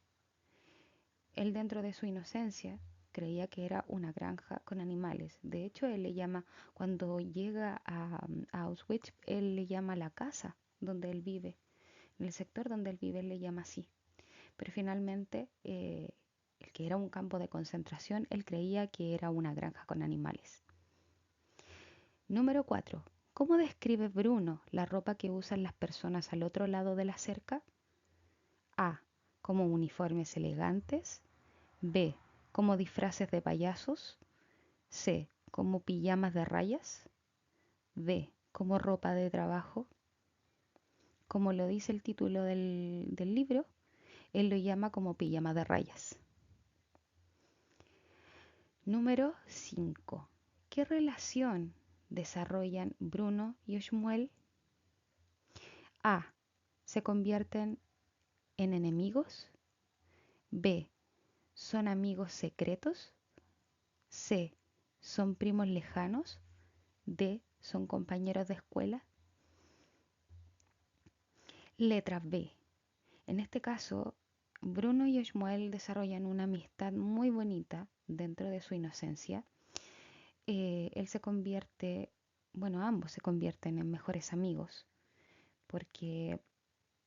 Él dentro de su inocencia creía que era una granja con animales. De hecho, él le llama, cuando llega a Auschwitz, él le llama la casa donde él vive. En el sector donde él vive, él le llama así. Pero finalmente, el que era un campo de concentración, él creía que era una granja con animales. Número 4. ¿Cómo describe Bruno la ropa que usan las personas al otro lado de la cerca? A. Como uniformes elegantes. B. Como disfraces de payasos. C. Como pijamas de rayas. D. Como ropa de trabajo. Como lo dice el título del libro, él lo llama como pijama de rayas. Número 5. ¿Qué relación desarrollan Bruno y Shmuel? A. Se convierten en enemigos. B. ¿Son amigos secretos? C. ¿Son primos lejanos? D. ¿Son compañeros de escuela? Letra B. En este caso, Bruno y Shmuel desarrollan una amistad muy bonita dentro de su inocencia. Él se convierte, bueno, ambos se convierten en mejores amigos, porque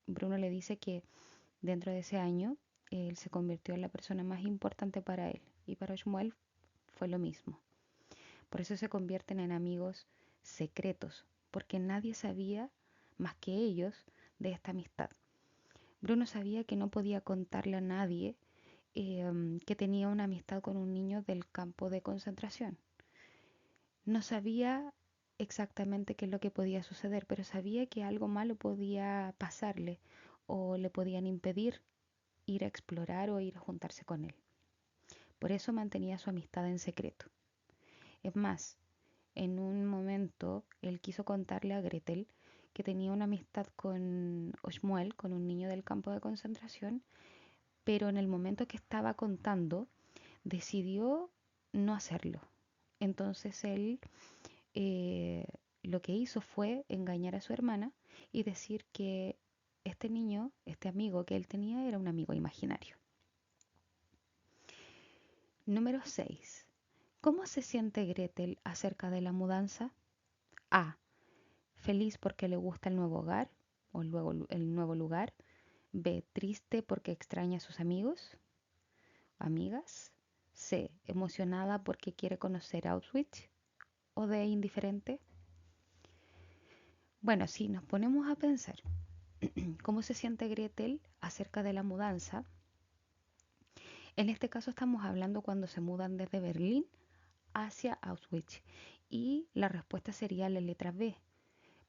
Bruno le dice que dentro de ese año él se convirtió en la persona más importante para él y para Shmuel fue lo mismo. Por eso se convierten en amigos secretos, porque nadie sabía más que ellos de esta amistad. Bruno sabía que no podía contarle a nadie que tenía una amistad con un niño del campo de concentración. No sabía exactamente qué es lo que podía suceder, pero sabía que algo malo podía pasarle o le podían impedir ir a explorar o ir a juntarse con él. Por eso mantenía su amistad en secreto. Es más, en un momento él quiso contarle a Gretel que tenía una amistad con Shmuel, con un niño del campo de concentración, pero en el momento que estaba contando decidió no hacerlo. Entonces él eh, lo que hizo fue engañar a su hermana y decir que este niño, este amigo que él tenía, era un amigo imaginario. Número 6. ¿Cómo se siente Gretel acerca de la mudanza? A. Feliz porque le gusta el nuevo hogar o el nuevo lugar. B. Triste porque extraña a sus amigos, amigas. C. Emocionada porque quiere conocer Auschwitz. O D. Indiferente. Bueno, si nos ponemos a pensar cómo se siente Gretel acerca de la mudanza, en este caso estamos hablando cuando se mudan desde Berlín hacia Auschwitz. Y la respuesta sería la letra B,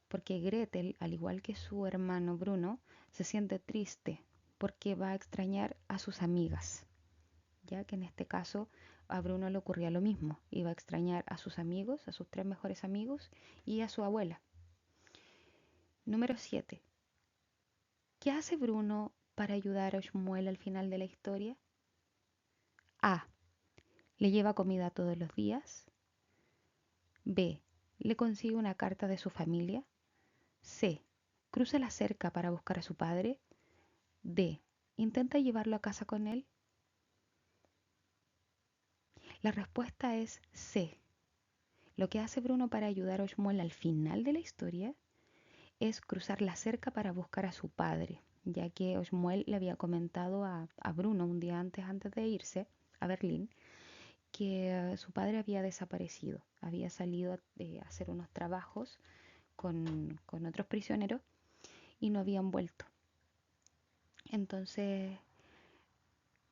porque Gretel, al igual que su hermano Bruno, se siente triste porque va a extrañar a sus amigas, ya que en este caso a Bruno le ocurría lo mismo, iba a extrañar a sus amigos, a sus tres mejores amigos y a su abuela. Número 7. ¿Qué hace Bruno para ayudar a Shmuel al final de la historia? A. Le lleva comida todos los días. B. Le consigue una carta de su familia. C. Cruza la cerca para buscar a su padre. D. Intenta llevarlo a casa con él. La respuesta es C. Lo que hace Bruno para ayudar a Shmuel al final de la historia es cruzar la cerca para buscar a su padre, ya que Shmuel le había comentado a Bruno un día antes de irse a Berlín, que su padre había desaparecido, había salido a hacer unos trabajos con otros prisioneros y no habían vuelto. Entonces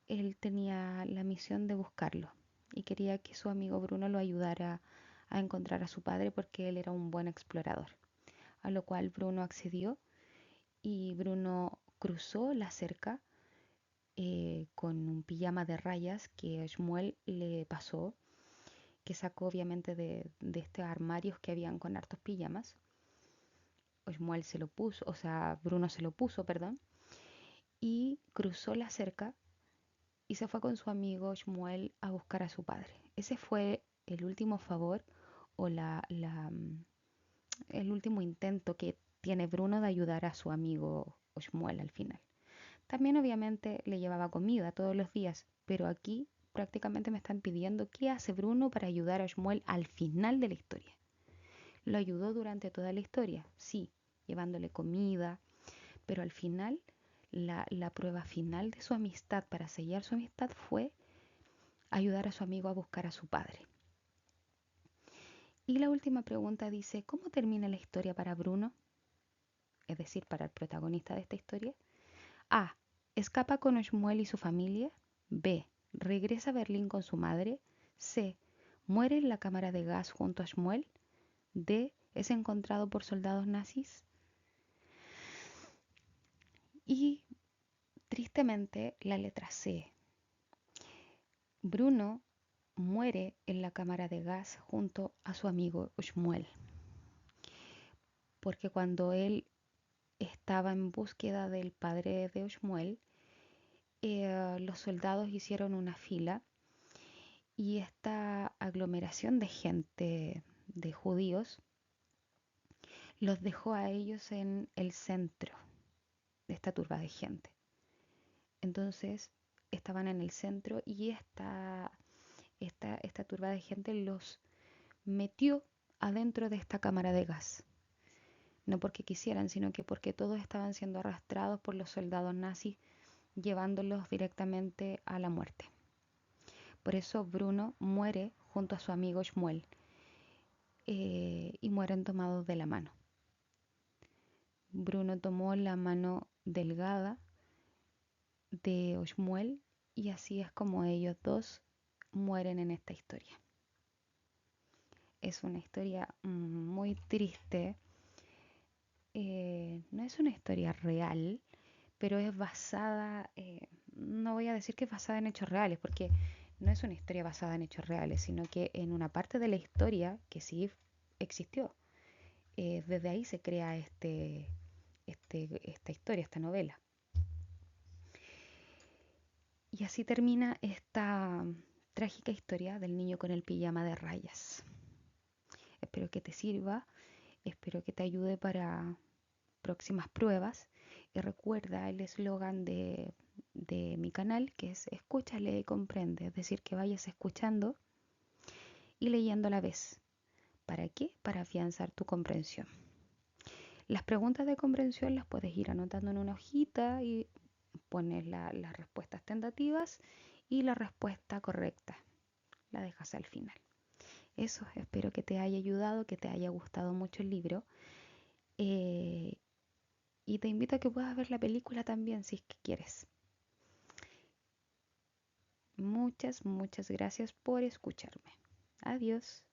él tenía la misión de buscarlo y quería que su amigo Bruno lo ayudara a encontrar a su padre porque él era un buen explorador. A lo cual Bruno accedió y Bruno cruzó la cerca con un pijama de rayas que Shmuel le pasó, que sacó obviamente de estos armarios que habían con hartos pijamas. Shmuel se lo puso, o sea, Bruno se lo puso, perdón, y cruzó la cerca y se fue con su amigo Shmuel a buscar a su padre. Ese fue el último favor o el último intento que tiene Bruno de ayudar a su amigo Shmuel al final. También obviamente le llevaba comida todos los días, pero aquí prácticamente me están pidiendo qué hace Bruno para ayudar a Shmuel al final de la historia. Lo ayudó durante toda la historia, sí, llevándole comida, pero al final la prueba final de su amistad para sellar su amistad fue ayudar a su amigo a buscar a su padre. Y la última pregunta dice, ¿cómo termina la historia para Bruno? Es decir, para el protagonista de esta historia. A. Escapa con Shmuel y su familia. B. Regresa a Berlín con su madre. C. Muere en la cámara de gas junto a Shmuel. D. Es encontrado por soldados nazis. Y tristemente la letra C. Bruno muere en la cámara de gas junto a su amigo Shmuel. Porque cuando él estaba en búsqueda del padre de Shmuel, los soldados hicieron una fila y esta aglomeración de gente, de judíos, los dejó a ellos en el centro de esta turba de gente. Entonces estaban en el centro y esta turba de gente los metió adentro de esta cámara de gas. No porque quisieran, sino que porque todos estaban siendo arrastrados por los soldados nazis, llevándolos directamente a la muerte. Por eso Bruno muere junto a su amigo Shmuel, y mueren tomados de la mano. Bruno tomó la mano delgada de Shmuel y así es como ellos dos mueren en esta historia. Es una historia muy triste. No es una historia real, pero es basada, no voy a decir que es basada en hechos reales, porque no es una historia basada en hechos reales, sino que en una parte de la historia que sí existió. Desde ahí se crea esta historia, esta novela. Y así termina esta trágica historia del niño con el pijama de rayas. Espero que te sirva, espero que te ayude para próximas pruebas. Y recuerda el eslogan de mi canal, que es escucha, lee y comprende, es decir, que vayas escuchando y leyendo a la vez. ¿Para qué? Para afianzar tu comprensión. Las preguntas de comprensión las puedes ir anotando en una hojita y pones las respuestas tentativas y la respuesta correcta la dejas al final. Eso, espero que te haya ayudado, que te haya gustado mucho el libro. Eh, y te invito a que puedas ver la película también si es que quieres. Muchas gracias por escucharme. Adiós.